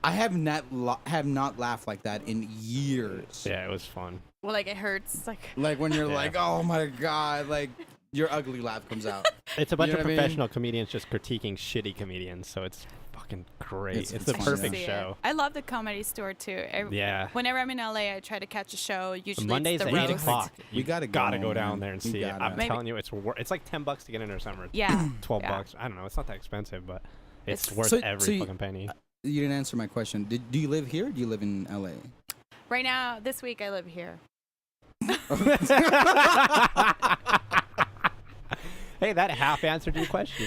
I have not laughed like that in years. Yeah, it was fun. Well, like it hurts, like when you're like, oh my God, like your ugly laugh comes out. It's a bunch of professional comedians just critiquing shitty comedians, so it's fucking great. It's the perfect show. I love the Comedy Store too. Whenever I'm in LA, I try to catch a show. Usually Mondays it's at the 8 o'clock. You gotta go down there and see it. I'm telling you, it's like $10 to get in or something. Yeah. $12. I don't know. It's not that expensive, but it's worth every fucking penny. You didn't answer my question. Do you live here or do you live in LA? Right now, this week I live here. Hey, that half answered your question.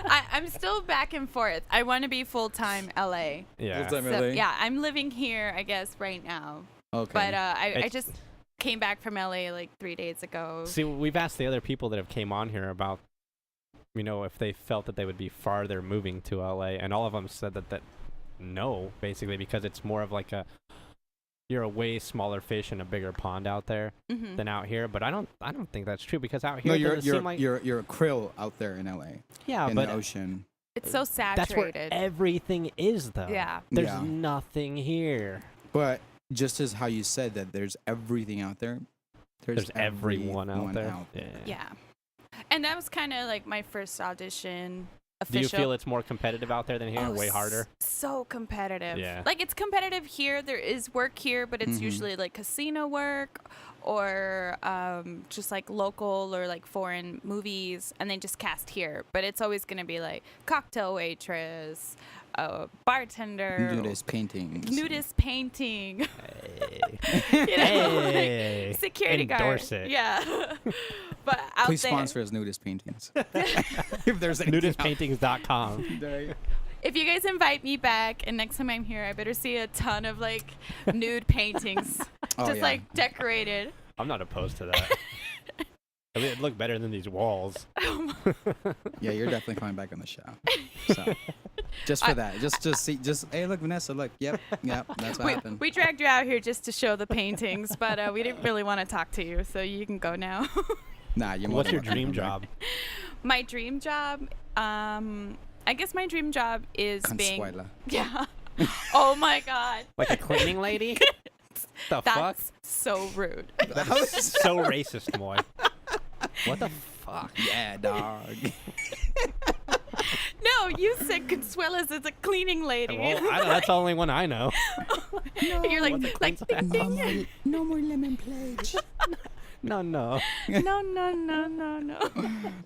I'm still back and forth. I want to be full-time LA. Yeah. Full-time LA? Yeah, I'm living here, I guess, right now. Okay. But I just came back from LA like 3 days ago. See, we've asked the other people that have came on here about, if they felt that they would be farther moving to LA, and all of them said that no, basically, because it's more of like you're a way smaller fish in a bigger pond out there than out here. But I don't think that's true, because out here you're a krill out there in LA. Yeah, in but the ocean. It's so saturated. That's where everything is, though. Yeah. There's nothing here. But just as how you said that there's everything out there, there's everyone out there. Yeah. And that was kind of like my first audition. Official. Do you feel it's more competitive out there than here? Way harder? So competitive. Yeah. Like, it's competitive here. There is work here, but it's usually like casino work or just like local or like foreign movies, and they just cast here. But it's always going to be like cocktail waitress, bartender. Nudist painting. Hey. Like security guard. Endorse it. Yeah. But out Please there, sponsor us Nudist Paintings. If there's nudistpaintings.com. If you guys invite me back and next time I'm here, I better see a ton of like nude paintings like decorated. I'm not opposed to that. I mean, it'd look better than these walls. Yeah, you're definitely coming back on the show. So, just for that. Just hey, look, Vanessa, look. Yep, that's what happened. We dragged you out here just to show the paintings, but we didn't really want to talk to you, so you can go now. Nah, what's your dream job? My dream job, I guess my dream job is Consuela. being. Yeah. Oh my God. Like a cleaning lady? That's so rude. That's so racist, Moy. What the fuck? Yeah, dog. No, you said Consuela's is a cleaning lady. Well, that's the only one I know. No, you're like no more lemon pledge. No. No.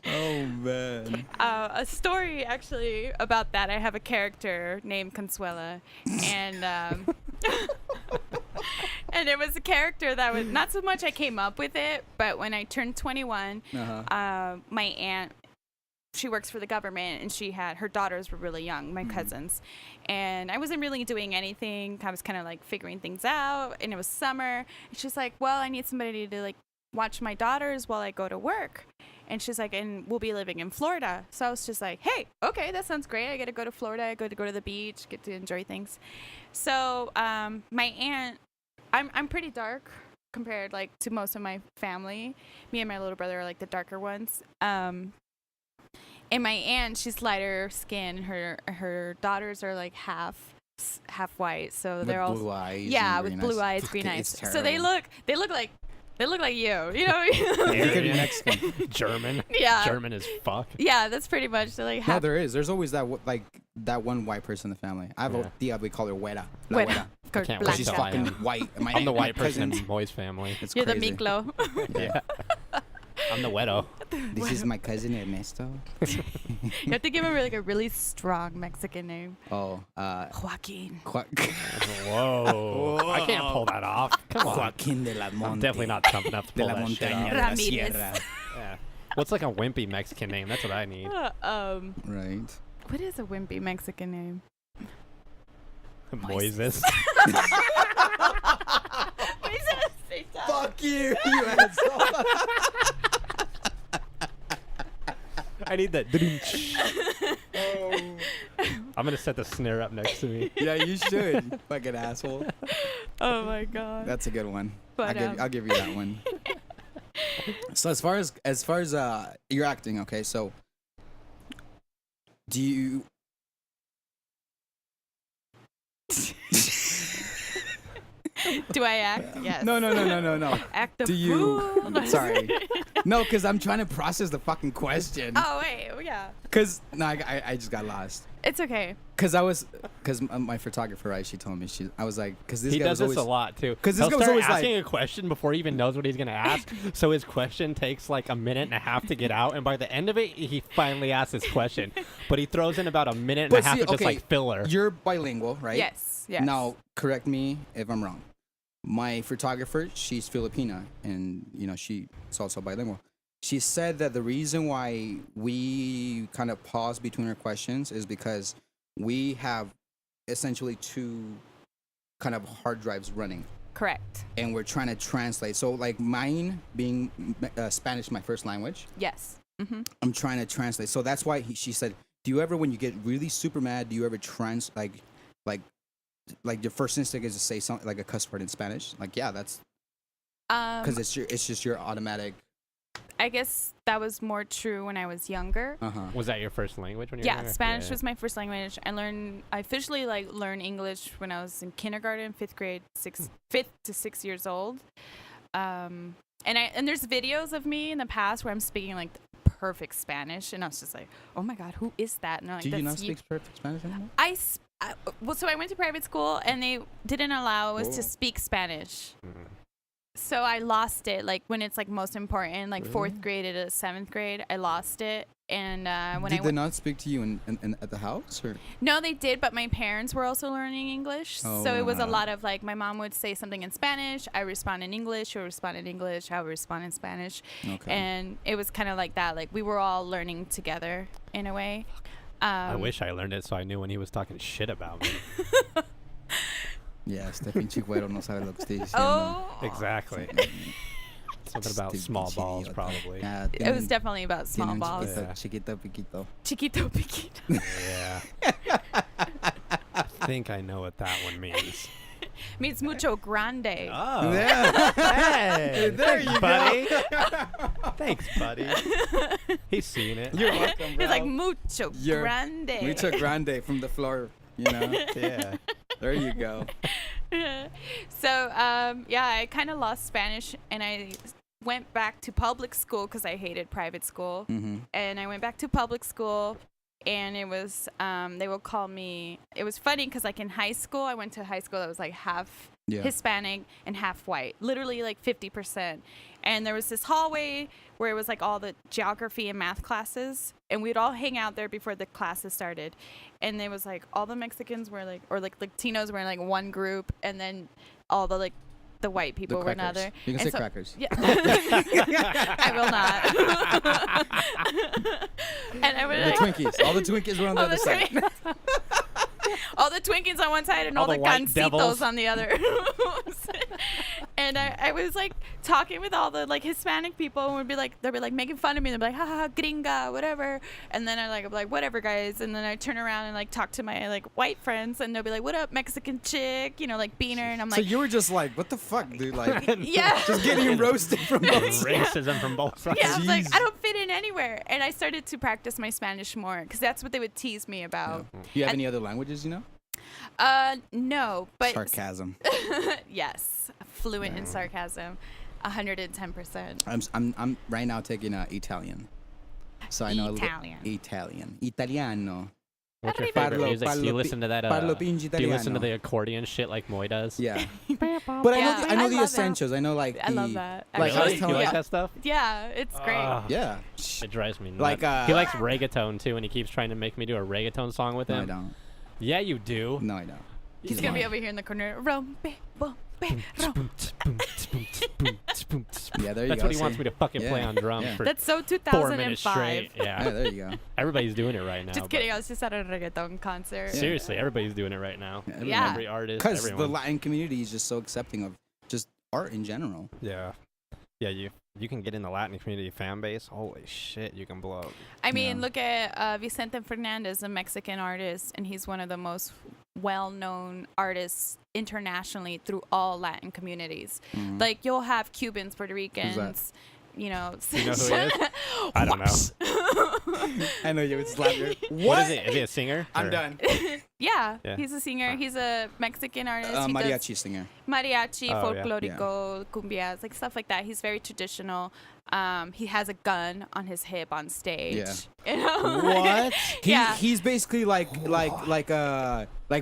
Oh, man. A story, actually, about that. I have a character named Consuela, and and it was a character that was not so much I came up with it, but when I turned 21, my aunt, she works for the government, and her daughters were really young, my cousins, and I wasn't really doing anything. I was kind of like figuring things out, and it was summer, and she's like, well, I need somebody to like watch my daughters while I go to work. And she's like, and we'll be living in Florida. So I was just like, hey, okay, that sounds great. I get to go to Florida. I get to go to the beach, get to enjoy things. So my aunt, I'm pretty dark compared like to most of my family. Me and my little brother are like the darker ones. And my aunt, she's lighter skin. Her daughters are like half white. So they're all blue eyes. Yeah, with blue eyes, green eyes. So they look like you, You're Mexican. German. Yeah. German as fuck. Yeah, that's pretty much like. No, there is. There's always that one white person in the family. I have a tia, we call her Güera. Güera. She's fucking white. I'm the white person in Moy's family. It's You're crazy. the Miklo. Yeah. I'm the weirdo. This is my cousin Ernesto. You have to give him like a really strong Mexican name. Oh, Joaquin. Whoa. I can't pull that off. Come on. Joaquin de la Monte. I'm definitely not tough enough to pull that shit off. Ramirez. Yeah. What's like a wimpy Mexican name? That's what I need. Right. What is a wimpy Mexican name? Moises. Fuck you, you asshole. I need that. I'm gonna set the snare up next to me. Yeah, you should. Fucking asshole. Oh my god. That's a good one. But, I'll give you that one. So as far as you're acting, okay, so do you Do I act? Yes. No. Act the Do you fool. Sorry. No, because I'm trying to process the fucking question. Oh wait, yeah. Because I just got lost. It's okay. Because my photographer, right? She told me I was like, because this he guy does was this always, a lot too. Because this He'll guy was start always asking like a question before he even knows what he's gonna ask. So his question takes like a minute and a half to get out, and by the end of it, he finally asks his question. But he throws in about a minute and a half of just like filler. You're bilingual, right? Yes. Now, correct me if I'm wrong. My photographer, she's Filipina, and she's also bilingual. She said that the reason why we kind of pause between our questions is because we have essentially two kind of hard drives running. Correct. And we're trying to translate. So like mine being Spanish, my first language. Yes. Mm-hmm. I'm trying to translate. So that's why she said, do you ever, when you get really super mad, do you ever like your first instinct is to say something like a cuss word in Spanish? Like, yeah, that's because it's just your automatic. I guess that was more true when I was younger. Was that your first language when you were younger? Spanish was my first language. I officially learned English when I was in kindergarten, 5th grade, 5th to 6 years old. And there's videos of me in the past where I'm speaking like perfect Spanish, and I was just like, oh my god, who is that? And I'm like, do you not speak perfect Spanish anymore? So I went to private school, and they didn't allow us to speak Spanish. Mm-hmm. So I lost it, like when it's like most important, like 4th grade to 7th grade, I lost it. And when did they not speak to you in at the house, or? No, they did, but my parents were also learning English, so it was a lot of like my mom would say something in Spanish, I respond in English, she'll respond in English, I would respond in Spanish, and it was kind of like that. Like we were all learning together in a way. I wish I learned it so I knew when he was talking shit about me. Yeah, este pinche güero no sabe lo que estoy diciendo. Oh, exactly. Something about small balls, probably. Yeah, it was definitely about small balls. Chiquito, piquito. Chiquito, piquito. Yeah. I think I know what that one means. Means mucho grande. Oh. Yeah. Hey, there you buddy. Thanks, buddy. He's seen it. You're welcome, bro. He's like mucho grande. Mucho grande from the floor, Yeah. There you go. So, I kind of lost Spanish, and I went back to public school because I hated private school. Mm-hmm. And I went back to public school, and it was, they would call me, it was funny because like in high school, I went to high school that was like half Hispanic and half white, literally like 50%. And there was this hallway where it was like all the geography and math classes, and we'd all hang out there before the classes started. And there was like all the Mexicans were like, or like Latinos were in like one group, and then all the like the white people were another. You can say crackers. Yeah. I will not. And I would the Twinkies. All the Twinkies were on the other side. All the Twinkies on one side and all the gancitos on the other. And I was like talking with all the like Hispanic people, and they'd be like making fun of me. They'd be like, haha, gringa, whatever. And then I'd be like, whatever, guys. And then I turn around and like talk to my like white friends, and they'll be like, what up, Mexican chick? Like beaner. And I'm like, so you were just like, what the fuck, dude? Like, yeah, just getting roasted from both sides. Racism from both sides. Yeah, I was like, I don't fit in anywhere. And I started to practice my Spanish more because that's what they would tease me about. Yeah. Do you have any other languages, No, but sarcasm. Yes, fluent in sarcasm, 110%. I'm right now taking Italian, so I know Italian. Italiano. What's your favorite music? Do you listen to that? Do you listen to the accordion shit like Mois does? Yeah. But I know the essentials. I know like I love that. Like, you like that stuff? Yeah, it's great. Yeah. It drives me nuts. Like he likes reggaeton too, and he keeps trying to make me do a reggaeton song with him. No, I don't. Yeah, you do. No, I don't. He's gonna be over here in the corner. Rompe, bompe, Yeah, there you go. That's what he wants me to fucking play on drums for. That's so 4 minutes 2005. straight. Yeah, there you go. Everybody's doing it right now. Just kidding. I was just at a reggaeton concert. Seriously, everybody's doing it right now. Yeah. Every artist. Because the everyone. Latin community is just so accepting of just art in general. Yeah. Yeah, you can get in the Latin community fan base. Holy shit, you can blow up. I mean, look at Vicente Fernandez, a Mexican artist, and he's one of the most well-known artists internationally through all Latin communities. Mm-hmm. Like, you'll have Cubans, Puerto Ricans, you know. You know who he is? I don't know. I know you would slap your... What is it? Is he a singer? I'm done. Yeah, he's a singer. He's a Mexican artist. He mariachi singer. Mariachi, folklorico, cumbias, like stuff like that. He's very traditional. He has a gun on his hip on stage. Yeah. You know? What? He's basically like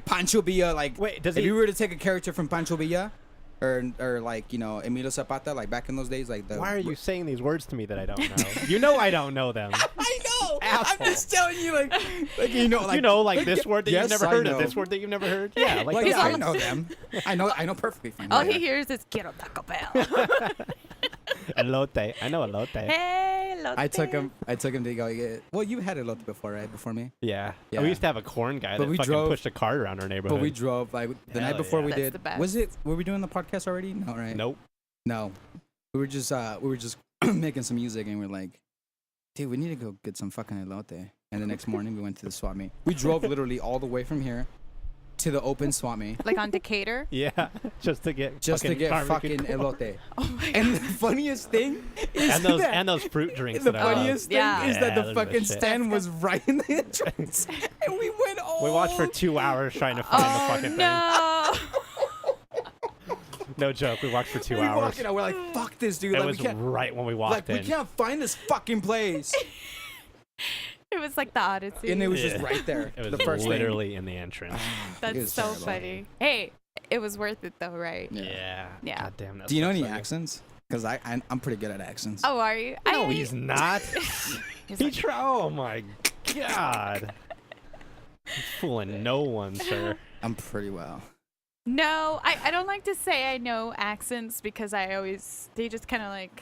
Pancho Villa. Like, wait, if you were to take a character from Pancho Villa, or like, you know, Emilio Zapata, like back in those days, like the. Why are you saying these words to me that I don't know? You know I don't know them. I know. Asshole. I'm just telling you, like you know, like this word that yes, you've never heard I of, know. this word that you've never heard. Yeah, like yeah, I know them. I know perfectly fine. All he hears is quiero Taco Bell. Elote. I know elote. Hey, elote. I took him to go get. Well, you had elote before, right? Before me. Yeah. Yeah. We used to have a corn guy that fucking pushed a cart around our neighborhood. But we drove like the night before we That's did. the best. Was it? Were we doing the podcast already? No, right? Nope. No. We were just making some music and we're like, dude, we need to go get some fucking elote. And the next morning we went to the swap meet. We drove literally all the way from here to the open swap meet. Like on Decatur? Yeah, just to get fucking elote. Oh my God. And the funniest thing is and those fruit drinks. the funniest thing is that the those are fucking shit. stand was right in the entrance. And we went all... We watched for 2 hours trying to find the fucking no. thing. No joke, we watched for 2 We're hours. walking out, we're like, fuck this, dude. It Like, was right when we walked in. we can't find this fucking place. It was like the Odyssey. And it was just right there. It was the first literally in the entrance. That's so funny. Hey, it was worth it though, right? Yeah. Yeah. God damn, Do you know any accents? Because I'm pretty good at accents. Oh, are you? No, he's not. He's like, Oh my God. He's fooling no one, sir. I'm pretty well. no, I don't like to say I know accents because they just kind of like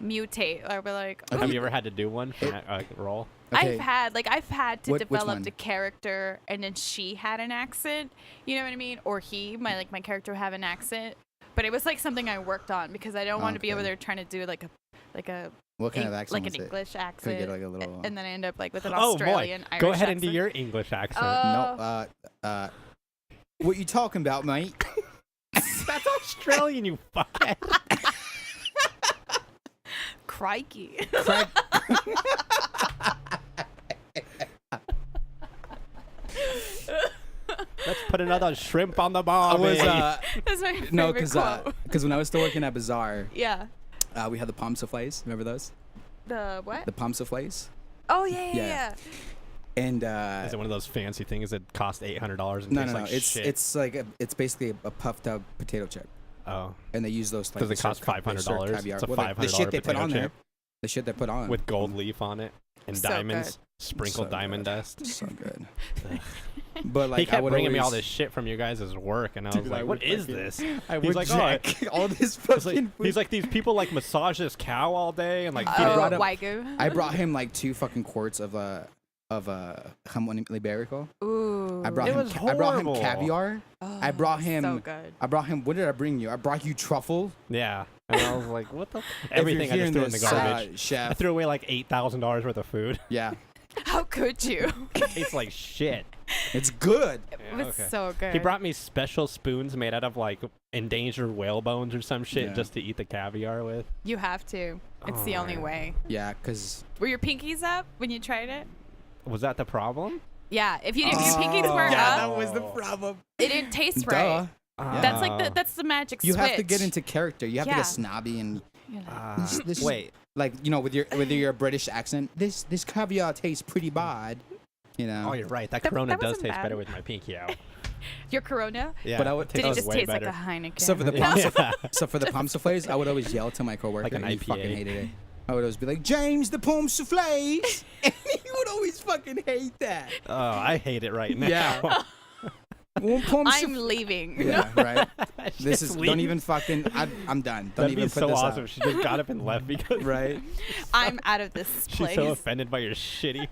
mutate. Or we're like, Have you ever had to do one for a role? Okay. I've had to Which develop one? the character, and then she had an accent. You know what I mean? Or my character would have an accent. But it was like something I worked on because I don't want to be over there trying to do like a What kind of accent like was an it? English Could accent, you get like a little... and then I end up like with an Oh, Australian boy. Irish Go ahead and accent. do your English accent. No, what you talking about, mate? That's Australian, you fuckhead. Crikey. Let's put another shrimp on the bar. I was That's my favorite no, quote. because when I was still working at Bazaar, Yeah. we had the palm souffles. Remember those? The what? The palm souffles. Oh yeah. Yeah. And Is it one of those fancy things that cost $800 and no, tastes no, like it's shit? it's basically a puffed up potato chip. Oh. And they use those. Like, Does it cost $500? It's a $500 the shit they put potato on there. chip The shit they put on with gold leaf on it and So diamonds, sprinkled So diamond good. dust. So good. But like He kept I would bringing me all always- this shit from you guys' work, and I was Dude, like, I "What would is fucking- this?" I He's would like, jack all this He's like, fucking. he's like, these people like massage this cow all day and like feed it. brought him- Wagyu. I brought him like 2 fucking quarts of jamon iberico. Ooh. I brought It him. was I brought him horrible. caviar. Oh, I brought him. So good. I brought him. What did I bring you? I brought you truffle. Yeah, and I was like, "What the?" If Everything I you're just hearing threw in the this, garbage. I chef. threw away like $8,000 worth of food. Yeah, How could you? It tastes like shit. it's good. It was so good. He brought me special spoons made out of like endangered whale bones or some shit Yeah. just to eat the caviar with. You have to. It's the only way. Yeah, cause Were your pinkies up when you tried it? Was that the problem? Yeah. If your pinkies weren't yeah, up, that was the problem. it didn't taste Duh. right. Yeah. That's like that's the magic You switch. have to get into character. You have to Yeah. get snobby and You're like, Wait, like with your British accent. This caviar tastes pretty bad. You know. Oh, you're right. That Corona does taste better with my pinky out. Your Corona? Yeah. But did it just taste like a Heineken? So for the palm soufflés, I would always yell to my coworker. Like an IPA. He fucking hated it. I would always be like, James, the palm soufflés. And he would always fucking hate that. Oh, I hate it right now. Yeah. I'm leaving. Yeah, right. This is don't even fucking. I'm done. Don't That'd even be put so this awesome. out. She just got up and left because right. I'm out of this place. She's so offended by your shitty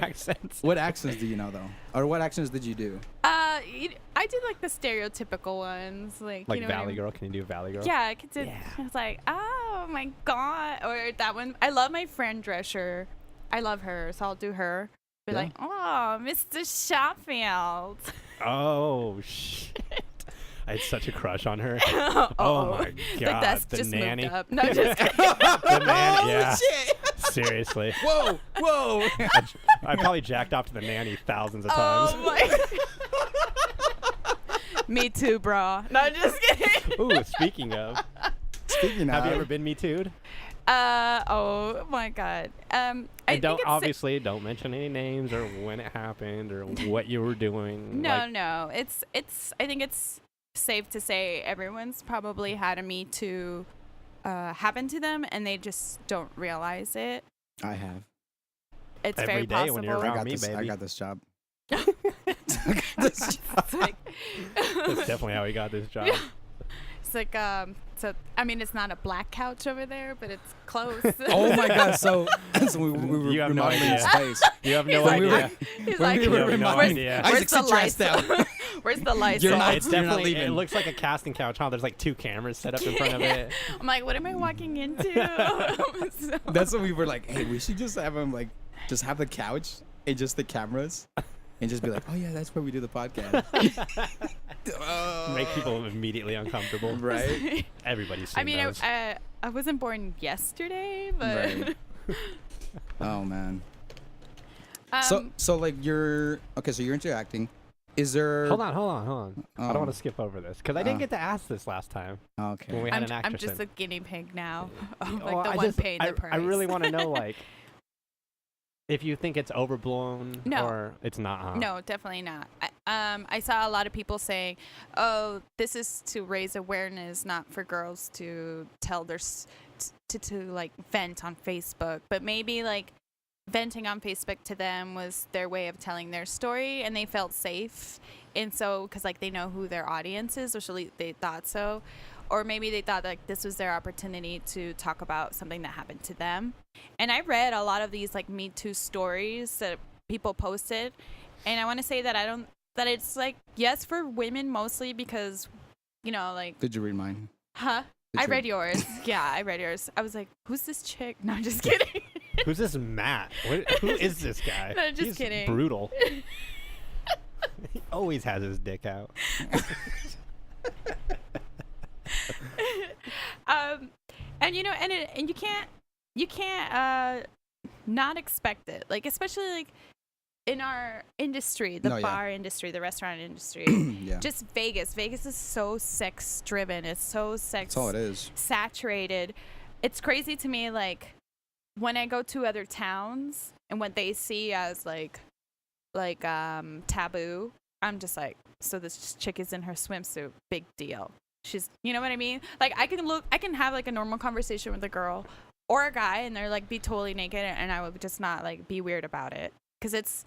accents. What accents do you know though, or what accents did you do? I did like the stereotypical ones, like you know Valley Girl. Can you do Valley Girl? Yeah, I could do. Yeah. I was like, oh my god, or that one. I love my friend Drescher. I love her, so I'll do her. Be like, oh, Mr. Sheffield. Oh shit! I had such a crush on her. Oh my god, like that's the just nanny. Moved up. No, just kidding. The nanny, yeah. Shit. Seriously. Whoa. I probably jacked off to the nanny thousands of times. Oh my. Me too, bro. No, just kidding. Ooh, speaking of, have you ever been Me Too'd? Oh my god. I don't mention any names or when it happened or what you were doing. No. It's. I think it's safe to say everyone's probably had a Me Too happen to them, and they just don't realize it. I have. It's every very day possible. when you're around me, baby. I got this job. That's definitely how he got this job. It's like so I mean it's not a black couch over there, but it's close. Oh my god! So we were you have no idea. Space. You have no idea. He's like, where's the lights? Where's the lights? It's definitely. It looks like a casting couch. Huh? There's like 2 cameras set up in front of it. I'm like, what am I walking into? That's what we were like. Hey, we should just have him like, just have the couch and just the cameras. And just be like, oh yeah, that's where we do the podcast. Make people immediately uncomfortable, right? Everybody's seen those. I wasn't born yesterday, but. Right. Oh man. So like you're okay. So you're into acting. Is there? Hold on. Oh. I don't want to skip over this because I didn't get to ask this last time. Okay. When we had an actress. I'm just a guinea pig now. Paying the price. I really want to know like. If you think it's overblown or it's not, huh? No, definitely not. I saw a lot of people saying, "Oh, this is to raise awareness, not for girls to tell their to like vent on Facebook, but maybe like venting on Facebook to them was their way of telling their story, and they felt safe, and so because like they know who their audience is, or at least they thought so." Or maybe they thought like this was their opportunity to talk about something that happened to them. And I read a lot of these like Me Too stories that people posted. And I want to say that that it's like, yes, for women mostly because, you know, like. Did you read mine? Huh? I read yours. Yeah, I read yours. I was like, who's this chick? No, I'm just kidding. Who's this Matt? Who is this guy? No, just kidding. Brutal. He always has his dick out. And you know, and you can't not expect it, like especially like in our industry, the bar industry, the restaurant industry. Just Vegas is so sex driven, it's so sex, that's all it is, saturated. It's crazy to me, like when I go to other towns and what they see as like taboo, I'm just like, so this chick is in her swimsuit, big deal. She's, you know what I mean? Like I can have like a normal conversation with a girl or a guy and they're like be totally naked and I would just not like be weird about it. Cause it's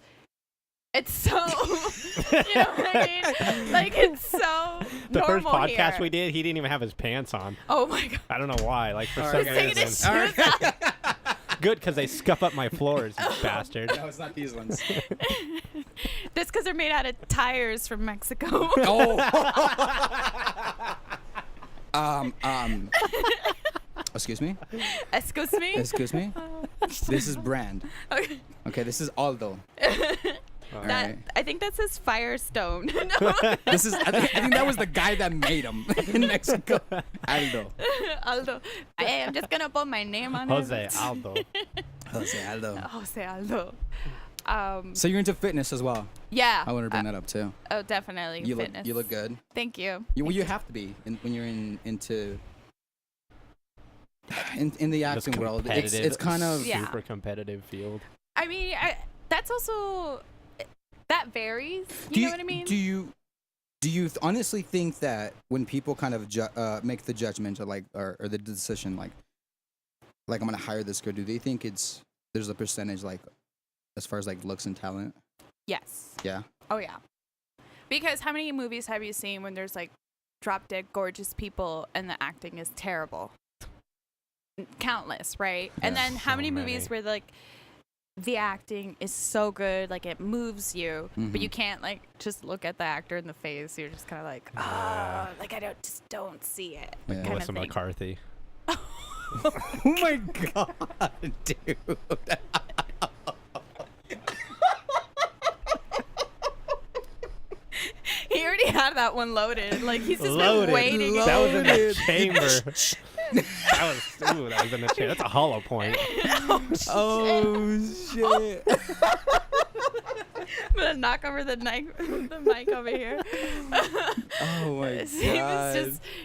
so, you know what I mean? Like it's so the normal first podcast here. we did, he didn't even have his pants on. Oh my God. I don't know why. Like for some reason. Good, because they scuff up my floors, you bastard. No, it's not these ones. That's because they're made out of tires from Mexico. Excuse me? Excuse me? Excuse me? This is brand. Okay, this is Aldo. Right. I think that says Firestone. This is. I think that was the guy that made them in Mexico. Aldo. Hey, I'm just gonna put my name on Jose it. Aldo. Jose Aldo. So you're into fitness as well? Yeah. I want to bring that up too. Oh, definitely. Fitness. You look good. Thank you. You have to be when you're into the acting world. It's kind of super competitive field. I mean, that's also That varies. You know what I mean? Do you honestly think that when people kind of make the judgment or the decision like I'm gonna hire this girl, do they think there's a percentage like as far as like looks and talent? Yes. Yeah. Oh yeah. Because how many movies have you seen when there's like drop dead gorgeous people and the acting is terrible? Countless, right? Yeah, and then how many movies where like the acting is so good, like it moves you, but you can't like just look at the actor in the face. You're just kind of like, like I don't see it. Yeah. Melissa McCarthy. Oh my god, dude. He already had that one loaded. Like he's just been waiting. That was in the chamber. that was in the chamber. That's a hollow point. Oh shit. I'm gonna knock over the mic over here. Oh my god.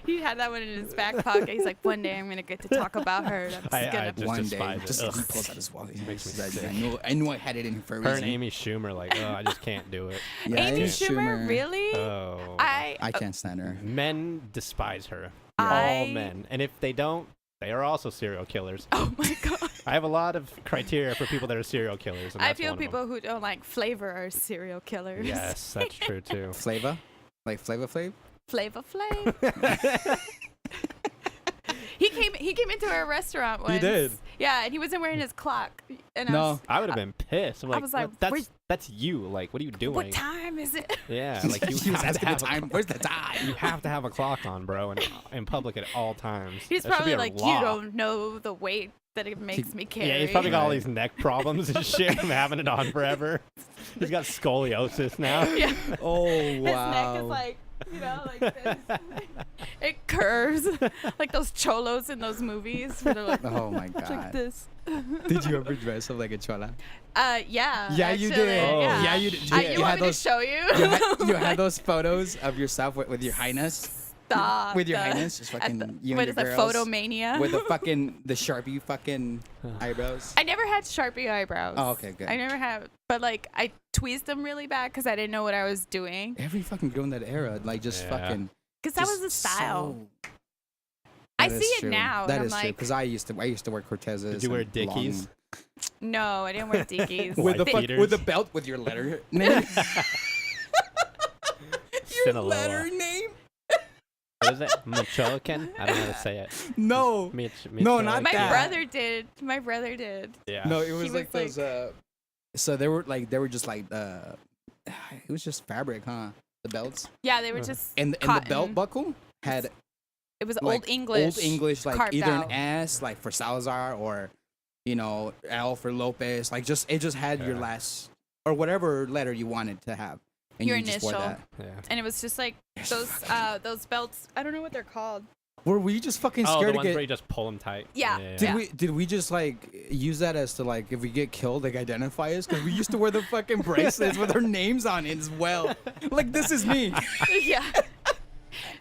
He had that one in his back pocket. He's like, one day I'm gonna get to talk about her. I just one despise day. it. Just he pulls out his wallet. Makes me sick. I knew I had it in here for a reason. Her and Amy Schumer, like, I just can't do it. Yeah, Amy Schumer, really? Oh. I can't stand her. Men despise her. All men. And if they don't, they are also serial killers. Oh my god. I have a lot of criteria for people that are serial killers. And I feel people who don't like flavor are serial killers. Yes, that's true too. Flavor? Like Flavor Flav? Flavor Flav. He came into our restaurant once. He did. Yeah, and he wasn't wearing his clock. And I would have been pissed. I'm like, I was like, that's you. Like, what are you doing? What time is it? Yeah, like you have to have the time. Where's the time? You have to have a clock on, bro, and in public at all times. He's probably like, you don't know the weight that it makes me carry. Yeah, he's probably got all these neck problems and shit from having it on forever. He's got scoliosis now. Yeah. Oh, wow. His neck is like, like this. It curves like those cholos in those movies. Where they're like, oh my god. Like this. Did you ever dress up like a chola? Yeah. Yeah, actually, you did. Oh. Yeah, you did. You want me to show you? You had those photos of yourself with your highness. Stop. With your highness, just fucking you what and is your that? girls. Photomania. With the Sharpie fucking eyebrows. I never had Sharpie eyebrows. Oh, okay, good. I never have, but like I tweezed them really bad because I didn't know what I was doing. Every fucking girl in that era, like just fucking. Because that was the style. So, I see it now. That and is I'm true. like, Because I used to wear Cortezes. Did you wear Dickies? No, I didn't wear Dickies. with the belt with your letter name. Your letter name. What is it? Michoacan? I don't know how to say it. No. No, not My that. My brother did. Yeah. No, it was like those. So they were just like it was just fabric, huh? The belts. Yeah, they were just. And the belt buckle had. It was like, Old English, like either out. an S, like for Salazar, or L for Lopez. Like it just had your last or whatever letter you wanted to have. And your you initial. Just wore that. Yeah. And it was just like those belts. I don't know what they're called. Were we just fucking scared the to ones get? where you just pull them tight. Yeah. Did we just like use that as to like if we get killed, like identify us? Because we used to wear the fucking bracelets with our names on it as well. Like this is me. Yeah.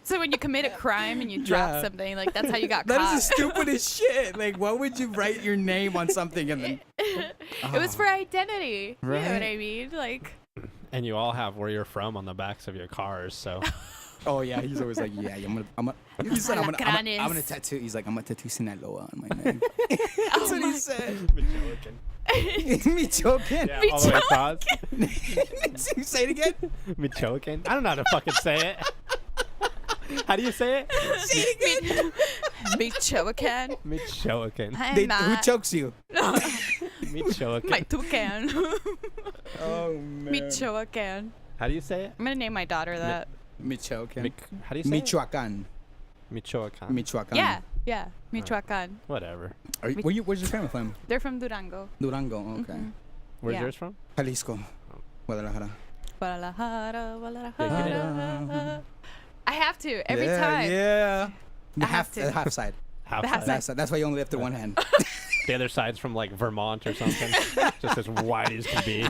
So when you commit a crime and you drop something, like that's how you got caught. That is the stupidest shit. Like, why would you write your name on something and then? It was for identity. Right? You know what I mean? Like. And you all have where you're from on the backs of your cars, so. Oh yeah, he's always like, yeah, I'm gonna. He said, I'm gonna tattoo. He's like, I'm gonna tattoo Sinaloa on my neck. That's what he said. Michoacan. Yeah, all the way across. Say it again. Michoacan. I don't know how to fucking say it. How do you say it? Say it again. Michoacan. Michoacan. Who chokes you? Michoacan. My toucan. Oh man. Michoacan. How do you say it? I'm gonna name my daughter that. Michoacan. How do you say Michoacan. it? Michoacan. Michoacan. Yeah. Michoacan. Whatever. Where's your family from? They're from Durango. Durango. Okay. Mm-hmm. Where's yours from? Jalisco. Guadalajara. Guadalajara. I have to every time. Yeah. I have to. Half side. Half side. That's why you only left with one hand. The other side's from like Vermont or something. Just as wide as can be.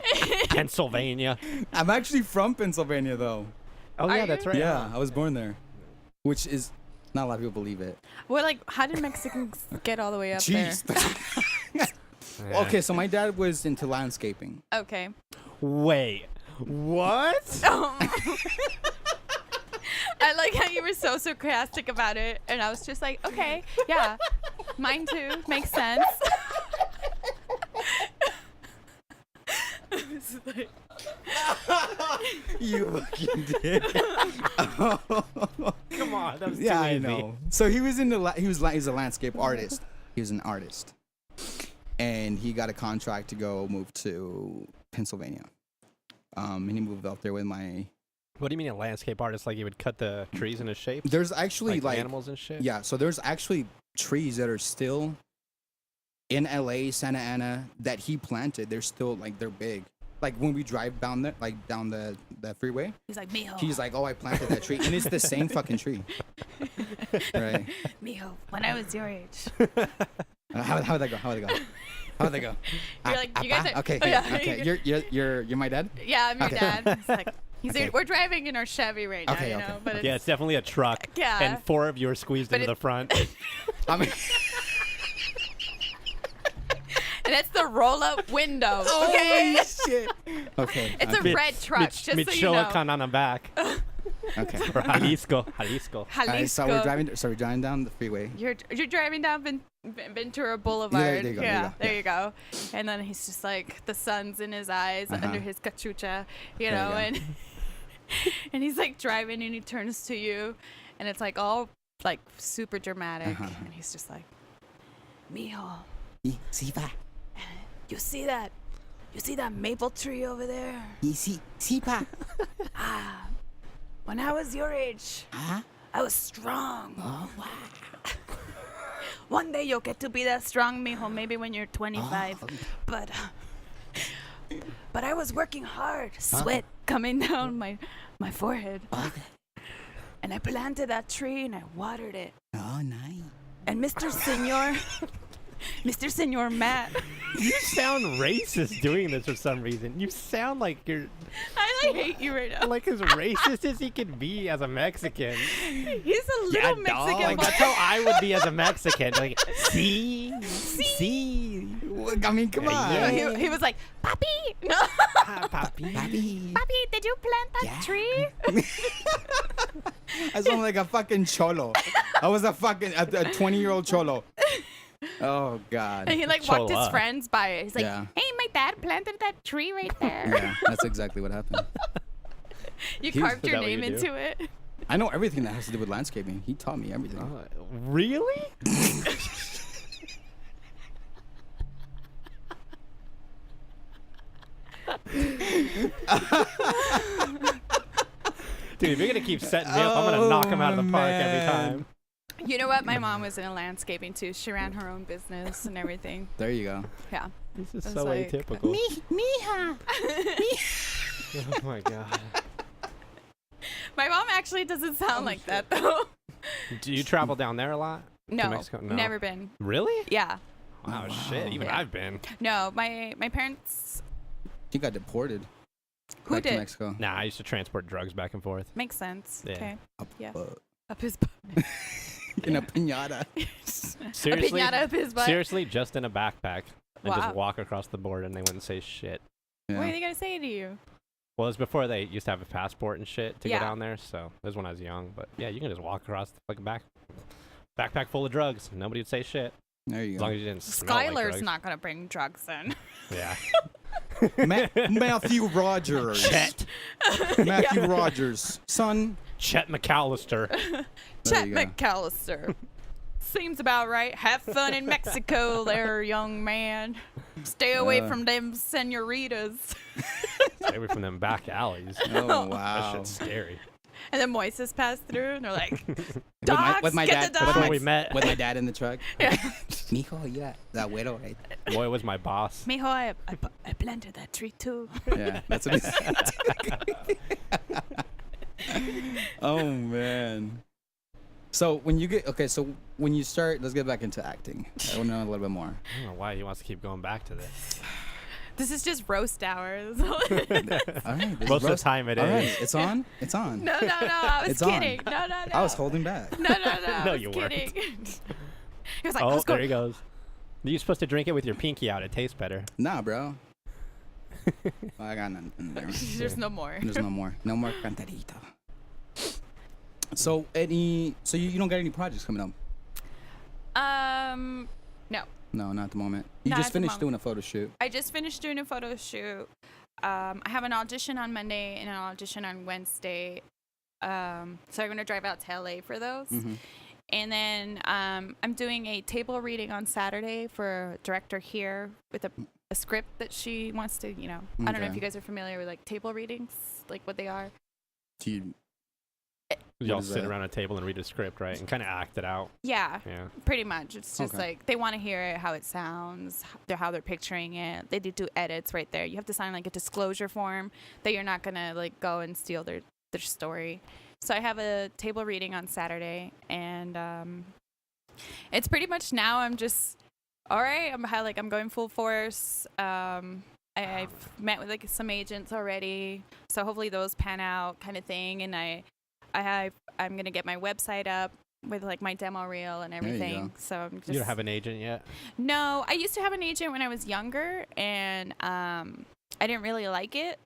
Pennsylvania. I'm actually from Pennsylvania though. Oh yeah, that's right. Yeah, I was born there. Which is not a lot of people believe it. Well, like, how did Mexicans get all the way up there? Yeah. Okay, so my dad was into landscaping. Okay. Wait. What? I like how you were so sarcastic about it, and I was just like, okay, yeah, mine too, makes sense. Like, you fucking did. Come on, that was too yeah, easy. I know. So he was he's a landscape artist. He was an artist, and he got a contract to go move to Pennsylvania. And he moved out there with my. What do you mean a landscape artist? Like he would cut the trees into shapes? There's actually like animals and shit? Yeah, so there's actually trees that are still in LA, Santa Ana, that he planted. They're still like, they're big. Like when we drive down the freeway. he's like, mijo. He's like, oh, I planted that tree. And it's the same fucking tree. Right. Mijo, when I was your age. How'd that go? How'd that go? You're like, you guys are. Okay, oh, yeah, okay. You're my dad? Yeah, I'm your Okay. dad. He's like, Okay. we're driving in our Chevy right now, Okay, you okay. know? But Yeah, it's definitely a truck. Yeah. And 4 of you are squeezed into the front. I mean, and that's the roll-up window. oh, Okay. shit. Okay. It's a red truck, just so you know. Michoacan on the back. Okay. Or Jalisco. Jalisco. So we're driving down the freeway. You're driving down Ventura Boulevard. There you go, There you go. And then he's just like, the sun's in his eyes under his cachucha, you know, and and he's like driving and he turns to you and it's like all like super dramatic and he's just like, mijo, you see that maple tree over there? When I was your age, I was strong. Oh, wow. One day you'll get to be that strong, mijo, maybe when you're 25. But I was working hard, sweat coming down my forehead. And I planted that tree and I watered it. Oh, nice. And Mr. Senor Matt. You sound racist doing this for some reason. You sound like you're I like hate you right now. like as racist as he can be as a Mexican. He's a little Mexican. Like, that's how I would be as a Mexican. Like, see. I mean, come on. Yeah. He was like, Papi. No. Papi. Papi, did you plant that tree? I sound like a fucking cholo. I was a 20-year-old cholo. Oh, God. And he like walked his friends by it. He's like, hey, my dad planted that tree right there. Yeah, that's exactly what happened. You carved your name into it. I know everything that has to do with landscaping. He taught me everything. Really? Dude, if you're gonna keep setting me up, I'm gonna knock him out of the park every time. You know what? My mom was in landscaping too. She ran her own business and everything. There you go. Yeah. This is so like, atypical. Mija. Oh my god. My mom actually doesn't sound like that though. Do you travel down there a lot? No, Mexico? No, never been. Really? Yeah. Wow, shit. Even I've been. No, my parents. He got deported. Who back did? to Mexico. Nah, I used to transport drugs back and forth. Makes sense. Yeah. Okay. Yeah. Up his butt. In a piñata. Seriously, a piñata up his butt. Seriously, just in a backpack. And Wow. just walk across the border and they wouldn't say shit. Yeah. What are they gonna say to you? Well, it was before they used to have a passport and shit to Yeah. go down there, so it was when I was young. But yeah, you can just walk across the fucking backpack full of drugs. Nobody would say shit. There you As go. long as you didn't smell like Skylar's drugs. not gonna bring drugs in. Yeah. Matthew Rogers. Chet. Matthew Rogers. Son. Chet McAllister. Chet you go. McAllister. Seems about right. Have fun in Mexico there, young man. Stay away from them senoritas. Stay away from them back alleys. Oh, wow. That shit's scary. And then Moises passed through, and they're like, dogs, with my get dad, the dogs. Before we met, with my dad in the truck. Yeah. Mijo, yeah, that güero, right? Moy was my boss. Mijo, I planted that tree too. Yeah, that's what he said. Oh man. So when you start, let's get back into acting. I want to know a little bit more. I don't know why he wants to keep going back to this. This is just roast hours. All right. Most of the time it is. All right, it's on. It's on. No, I was It's on. kidding. No. I was holding back. No, I No, was you kidding. He was like, Oh, let's go. there he goes. You're supposed to drink it with your pinky out. It tastes better. Nah, bro. I got nothing there. There's no more. There's no more. No more cantarita. So you don't got any projects coming up? No. No, not at the moment. You just finished doing a photo shoot. I just finished doing a photo shoot. I have an audition on Monday and an audition on Wednesday. So I'm gonna drive out to LA for those. Mm-hmm. And then I'm doing a table reading on Saturday for a director here with a script that she wants to, I don't know if you guys are familiar with like table readings, like what they are. Do you all sit around a table and read a script, right? And kind of act it out. Yeah, pretty much. It's just like they want to hear it, how it sounds, how they're picturing it. They do edits right there. You have to sign like a disclosure form that you're not going to like go and steal their story. So I have a table reading on Saturday, and it's pretty much now I'm just, all right, I'm going full force. I've met with like some agents already, so hopefully those pan out kind of thing. And I'm gonna get my website up with like my demo reel and everything. So I'm just. You don't have an agent yet? No, I used to have an agent when I was younger, and I didn't really like it.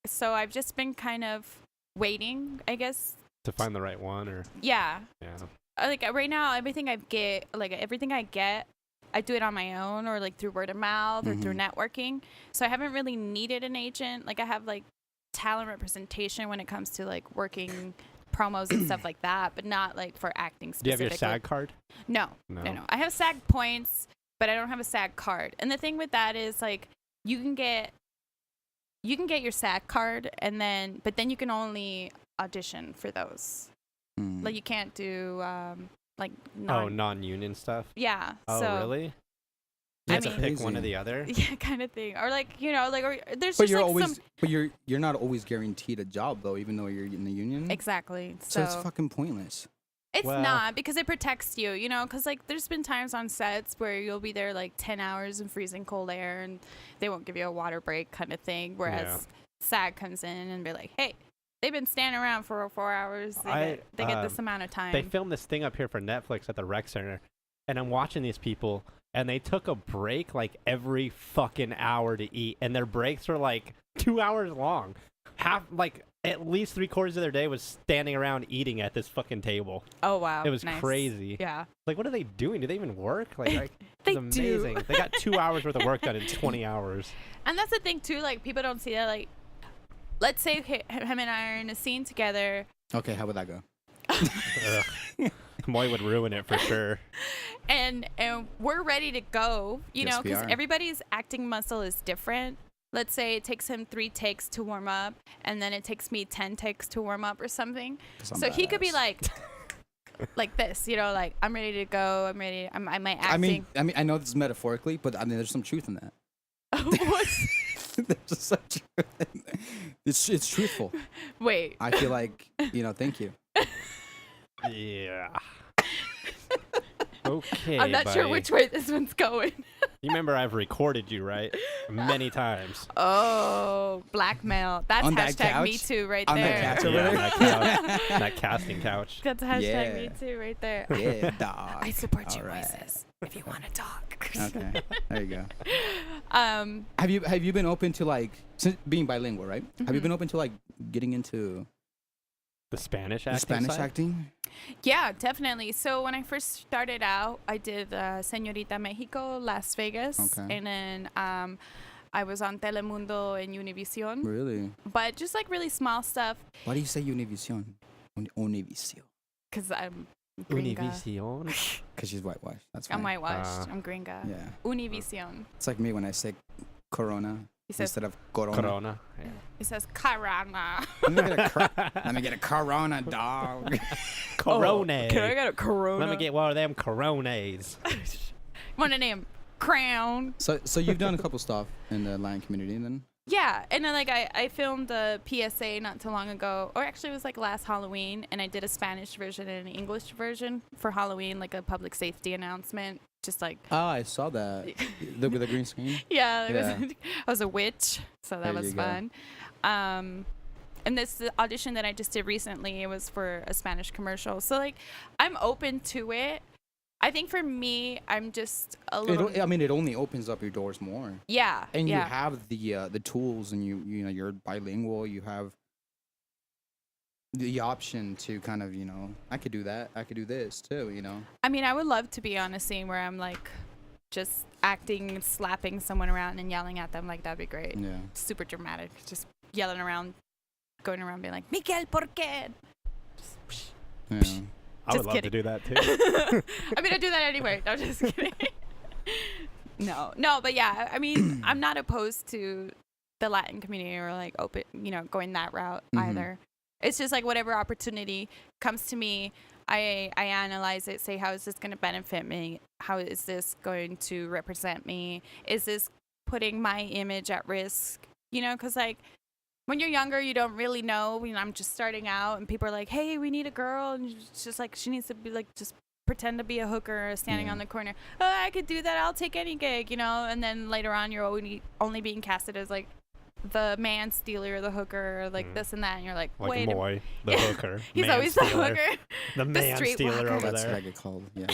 So I've just been kind of waiting, I guess. To find the right one, or. Yeah. Yeah. Like right now, everything I get, I do it on my own or like through word of mouth or through networking. So I haven't really needed an agent. Like I have like talent representation when it comes to like working promos and stuff like that, but not like for acting specifically. Do you have your SAG card? No. I have SAG points, but I don't have a SAG card. And the thing with that is like you can get your SAG card but then you can only audition for those. Like you can't do non-union stuff. Yeah. Oh, so, really? You have to pick one or the other. Yeah, kind of thing. Or like or there's but just like But you're not always guaranteed a job though, even though you're in the union. Exactly. So it's fucking pointless. It's not, because it protects you, because like there's been times on sets where you'll be there like 10 hours in freezing cold air and they won't give you a water break kind of thing. Whereas SAG comes in and be like, hey, they've been standing around for 4 hours. They get this amount of time. They filmed this thing up here for Netflix at the rec center, and I'm watching these people, and they took a break like every fucking hour to eat, and their breaks were like 2 hours long. At least 3/4 of their day was standing around eating at this fucking table. Oh wow, it was nice. Crazy. Yeah. Like, what are they doing? Do they even work? Like they it's amazing. do. They got 2 hours worth of work done in 20 hours. And that's the thing too. Like people don't see that. Like, let's say him and I are in a scene together. Okay, how would that go? Mois would ruin it for sure. And we're ready to go, Yes, because everybody's acting muscle is different. Let's say it takes him 3 takes to warm up, and then it takes me 10 takes to warm up or something. So he could be like, like this, like I'm ready to go. I'm ready. I'm acting. I mean, I know this is metaphorically, but I mean, there's some truth in that. What? There's some truth in that. It's truthful. Wait. I feel like, thank you. Yeah. Okay. I'm not sure which way this one's going. You remember I've recorded you, right? Many times. Oh, blackmail. That's on hashtag that me too right on there. That couch over there? That casting couch. That's hashtag me too right there. Yeah, dog. I support you, Moises, if you want to talk. Okay, there you go. Have you been open to like being bilingual, right? Mm-hmm. Have you been open to like getting into the Spanish acting? Yeah, definitely. So when I first started out, I did Señorita Mexico, Las Vegas, and then I was on Telemundo and Univision. Really? But just like really small stuff. Why do you say Univision? Univision. Because I'm gringa. Univision? Because she's whitewashed. That's fine. I'm whitewashed. I'm gringa. Yeah. Univision. It's like me when I say Corona instead of Corona. Corona. Yeah. It says Corona. Let me get a Corona, dog. Corona. Can I get a Corona? Let me get one of them Coronas. Want to name Crown. So you've done a couple stuff in the Lion community then? Yeah, and then like I filmed a PSA not too long ago, or actually it was like last Halloween, and I did a Spanish version and an English version for Halloween, like a public safety announcement, just like. Oh, I saw that with the green screen. Yeah, I was a witch, so that was fun. And this audition that I just did recently, it was for a Spanish commercial. So like, I'm open to it. I think for me, I'm just a little. It only opens up your doors more. Yeah. And you have the tools, and you know you're bilingual. You have the option to kind of, I could do that. I could do this too. I mean, I would love to be on a scene where I'm like just acting, slapping someone around and yelling at them. Like that'd be great. Yeah. Super dramatic. Just yelling around, going around being like, Miguel, ¿por qué? Just, yeah. I would love to do that too. I mean, I do that anyway. No, just kidding. No, but yeah, I mean, I'm not opposed to the Latin community or like open, going that route either. It's just like whatever opportunity comes to me, I analyze it, say, how is this going to benefit me? How is this going to represent me? Is this putting my image at risk? Because like when you're younger, you don't really know. I'm just starting out, and people are like, "Hey, we need a girl," and it's just like she needs to be like just pretend to be a hooker standing on the corner. Oh, I could do that. I'll take any gig, And then later on, you're only being casted as like the man stealer, the hooker, like this and that, and you're like wait, Mois, the hooker. He's always the hooker. The man stealer over That's there. what I get called. Yeah.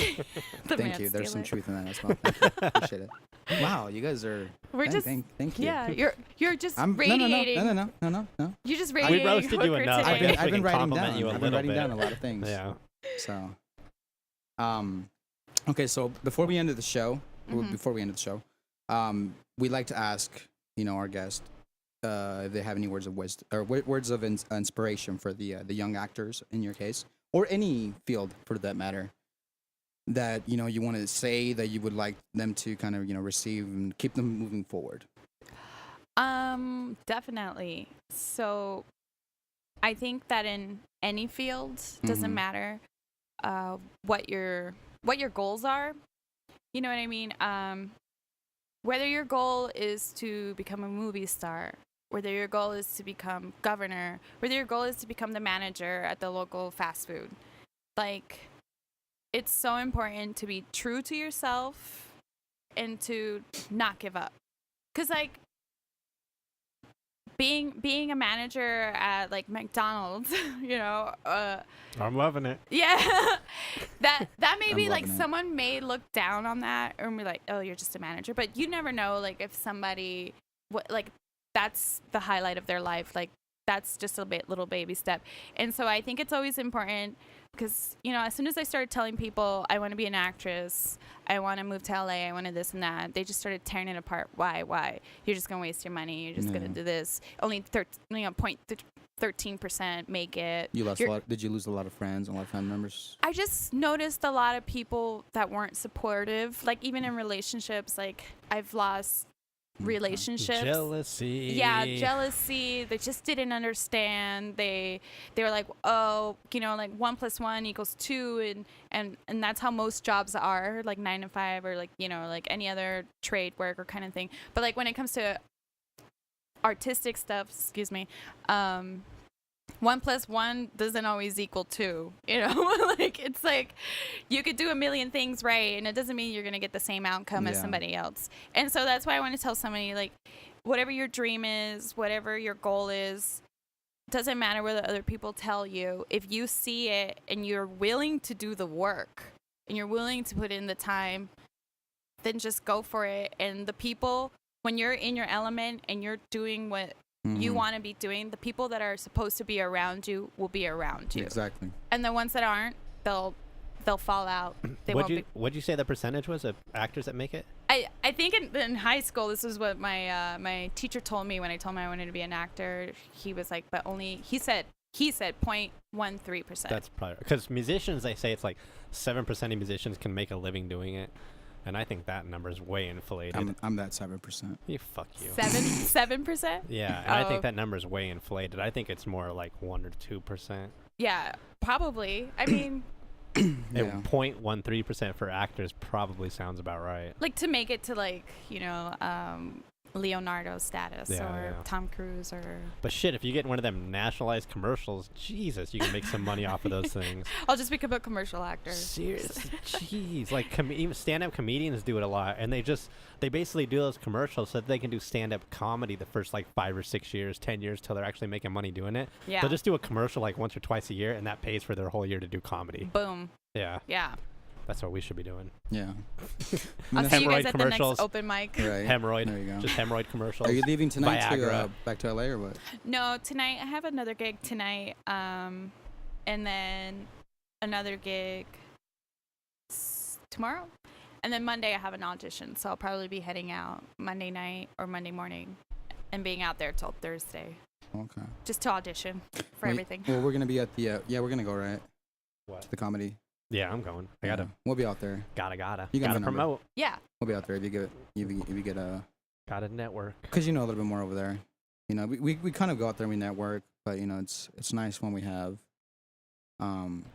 Thank you. There's some truth in that as well. Thank you. Appreciate it. Wow, you guys are. Thank you. Yeah, you're just radiating. No. You're just radiating. We roasted you enough. Today. I've been writing down. I've been writing down a lot of things. Yeah. So, okay. So before we end the show, we like to ask, our guest, if they have any words of wisdom or words of inspiration for the young actors in your case, or any field for that matter, that you want to say that you would like them to kind of receive and keep them moving forward. Definitely. So I think that in any field, doesn't matter what your goals are. You know what I mean? Whether your goal is to become a movie star, whether your goal is to become governor, whether your goal is to become the manager at the local fast food, like, it's so important to be true to yourself and to not give up. Because, like, being a manager at, like, McDonald's, I'm loving it. Yeah. that may be, like, someone may look down on that or be like, oh, you're just a manager. But you never know, like, if somebody, that's the highlight of their life. Like, that's just a little baby step. And so I think it's always important because, as soon as I started telling people I want to be an actress, I want to move to LA, I want to this and that, they just started tearing it apart. Why? You're just going to waste your money. You're just going to do this. Only 0.13% make it. Did you lose a lot of friends and a lot of family members? I just noticed a lot of people that weren't supportive. Like, even in relationships, like, I've lost relationships. Jealousy. Yeah, jealousy. They just didn't understand. They were like, oh, like 1 + 1 = 2, and that's how most jobs are, like 9 to 5 or like, like any other trade work or kind of thing. But like when it comes to artistic stuff, 1 + 1 doesn't always equal 2, like, it's like you could do a million things right, and it doesn't mean you're going to get the same outcome as somebody else. And so that's why I want to tell somebody, like, whatever your dream is, whatever your goal is, doesn't matter what other people tell you. If you see it and you're willing to do the work and you're willing to put in the time, then just go for it. And the people, when you're in your element and you're doing what you want to be doing, the people that are supposed to be around you will be around you. Exactly. And the ones that aren't, they'll fall out. What'd you say the percentage was of actors that make it? I think in high school, this is what my teacher told me when I told him I wanted to be an actor. He was like, but only, he said 0.13%. That's probably because musicians, they say it's like 7% of musicians can make a living doing it. And I think that number is way inflated. I'm that 7%. Fuck you. 7%? Yeah, and I think that number is way inflated. I think it's more like 1 or 2%. Yeah, probably. I mean, 0.13% for actors probably sounds about right. Like to make it to like, Leonardo status or Tom Cruise or. But shit, if you get one of them nationalized commercials, Jesus, you can make some money off of those things. I'll just become a commercial actor. Seriously, jeez, like even stand-up comedians do it a lot, and they basically do those commercials so that they can do stand-up comedy the first like 5 or 6 years, 10 years till they're actually making money doing it. Yeah. They'll just do a commercial like once or twice a year, and that pays for their whole year to do comedy. Boom. Yeah. Yeah. That's what we should be doing. Yeah. I'll see you guys at the next open mic. Right. Hemorrhoid. There you go. Just hemorrhoid commercials. Are you leaving tonight Viagra. to back to LA or what? No, tonight I have another gig tonight, and then another gig tomorrow, and then Monday I have an audition, so I'll probably be heading out Monday night or Monday morning, and being out there till Thursday. Okay. Just to audition for everything. Well, we're gonna be at the we're gonna go right. What? To the comedy. Yeah, I'm going. I gotta. We'll be out there. Gotta. You gotta promote. Yeah. We'll be out there if you get a. Gotta network. Cause you know a little bit more over there. You know, we kind of go out there and we network, but you know it's nice when we have.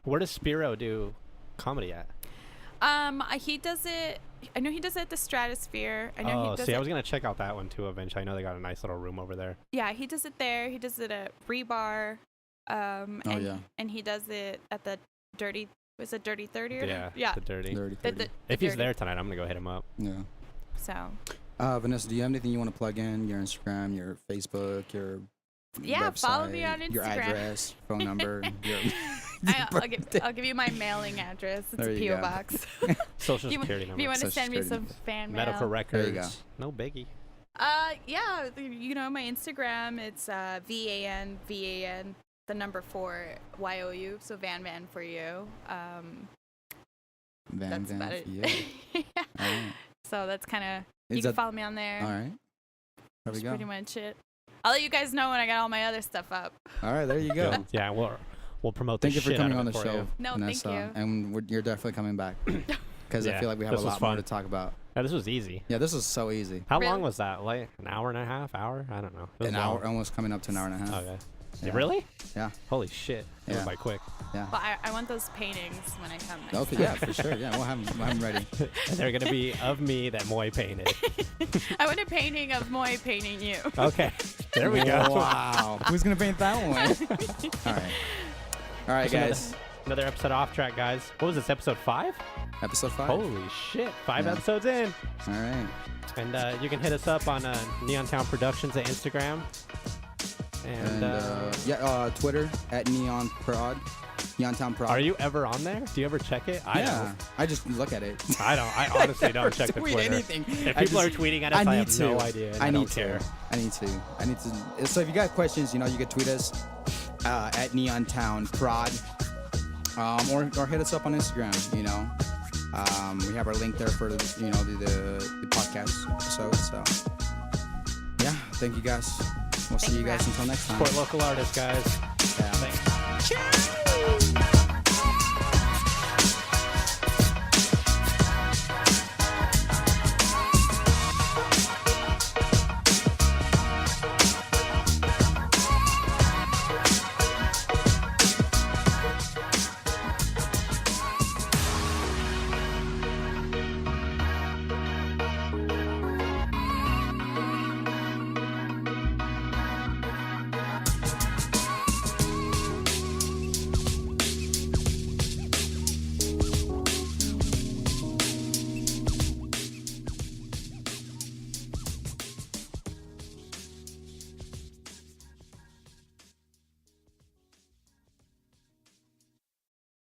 Where does Spiro do comedy at? He does it. I know he does it at the Stratosphere. I know he does I was gonna check out that one too eventually. I know they got a nice little room over there. Yeah, he does it there. He does it at Rebar. And he does it at the Dirty. Was it Dirty 30? Yeah. The Dirty. 30. If he's there tonight, I'm gonna go hit him up. Yeah. So. Vanessa, do you have anything you want to plug in? Your Instagram, your Facebook, your website, follow me on Instagram. Your address, phone number. I'll give you my mailing address. It's a P.O. box. Social security number. If you want to send me some fan mail. Medical records. There you go. No biggie. Yeah, you know my Instagram. It's VAN the number 4 YOU. So Van for you. That's about it. Yeah. Right. So that's kind of. You can follow me on there. All right. There we go. Pretty much it. I'll let you guys know when I got all my other stuff up. All right, there you go. Yeah, we'll promote. Thank you for coming on the show. You. No, Vanessa, thank you. And you're definitely coming back because I feel like we have a lot more to talk about. Yeah, this was easy. Yeah, this was so easy. How long was that? Like an hour and a half? Hour? I don't know. An hour, almost coming up to an hour and a half. Okay. Yeah. Really? Yeah. Holy shit. That went by quick. Yeah. But I want those paintings when I come next Okay, yeah, for sure. Yeah, we'll have them ready. And they're going to be of me that Moy painted. I want a painting of Moy painting you. Okay. There we go. Wow. Who's going to paint that one? All right, guys. Another episode off track, guys. What was this, episode 5? Episode 5. Holy shit. 5 episodes in. All right. And you can hit us up on Neon Town Productions at Instagram. And Twitter at NeonProd. Neontown Prod. Are you ever on there? Do you ever check it? I don't. I just look at it. I don't. I honestly don't check the Twitter. Anything. If people are tweeting at us, I have no idea. I don't care. I need to. So if you got questions, you can tweet us at Neontown Prod, or hit us up on Instagram. We have our link there for the podcast episode. So yeah, thank you guys. We'll see you guys until next time. Support local artists, guys. Yeah. Thanks. Cheers.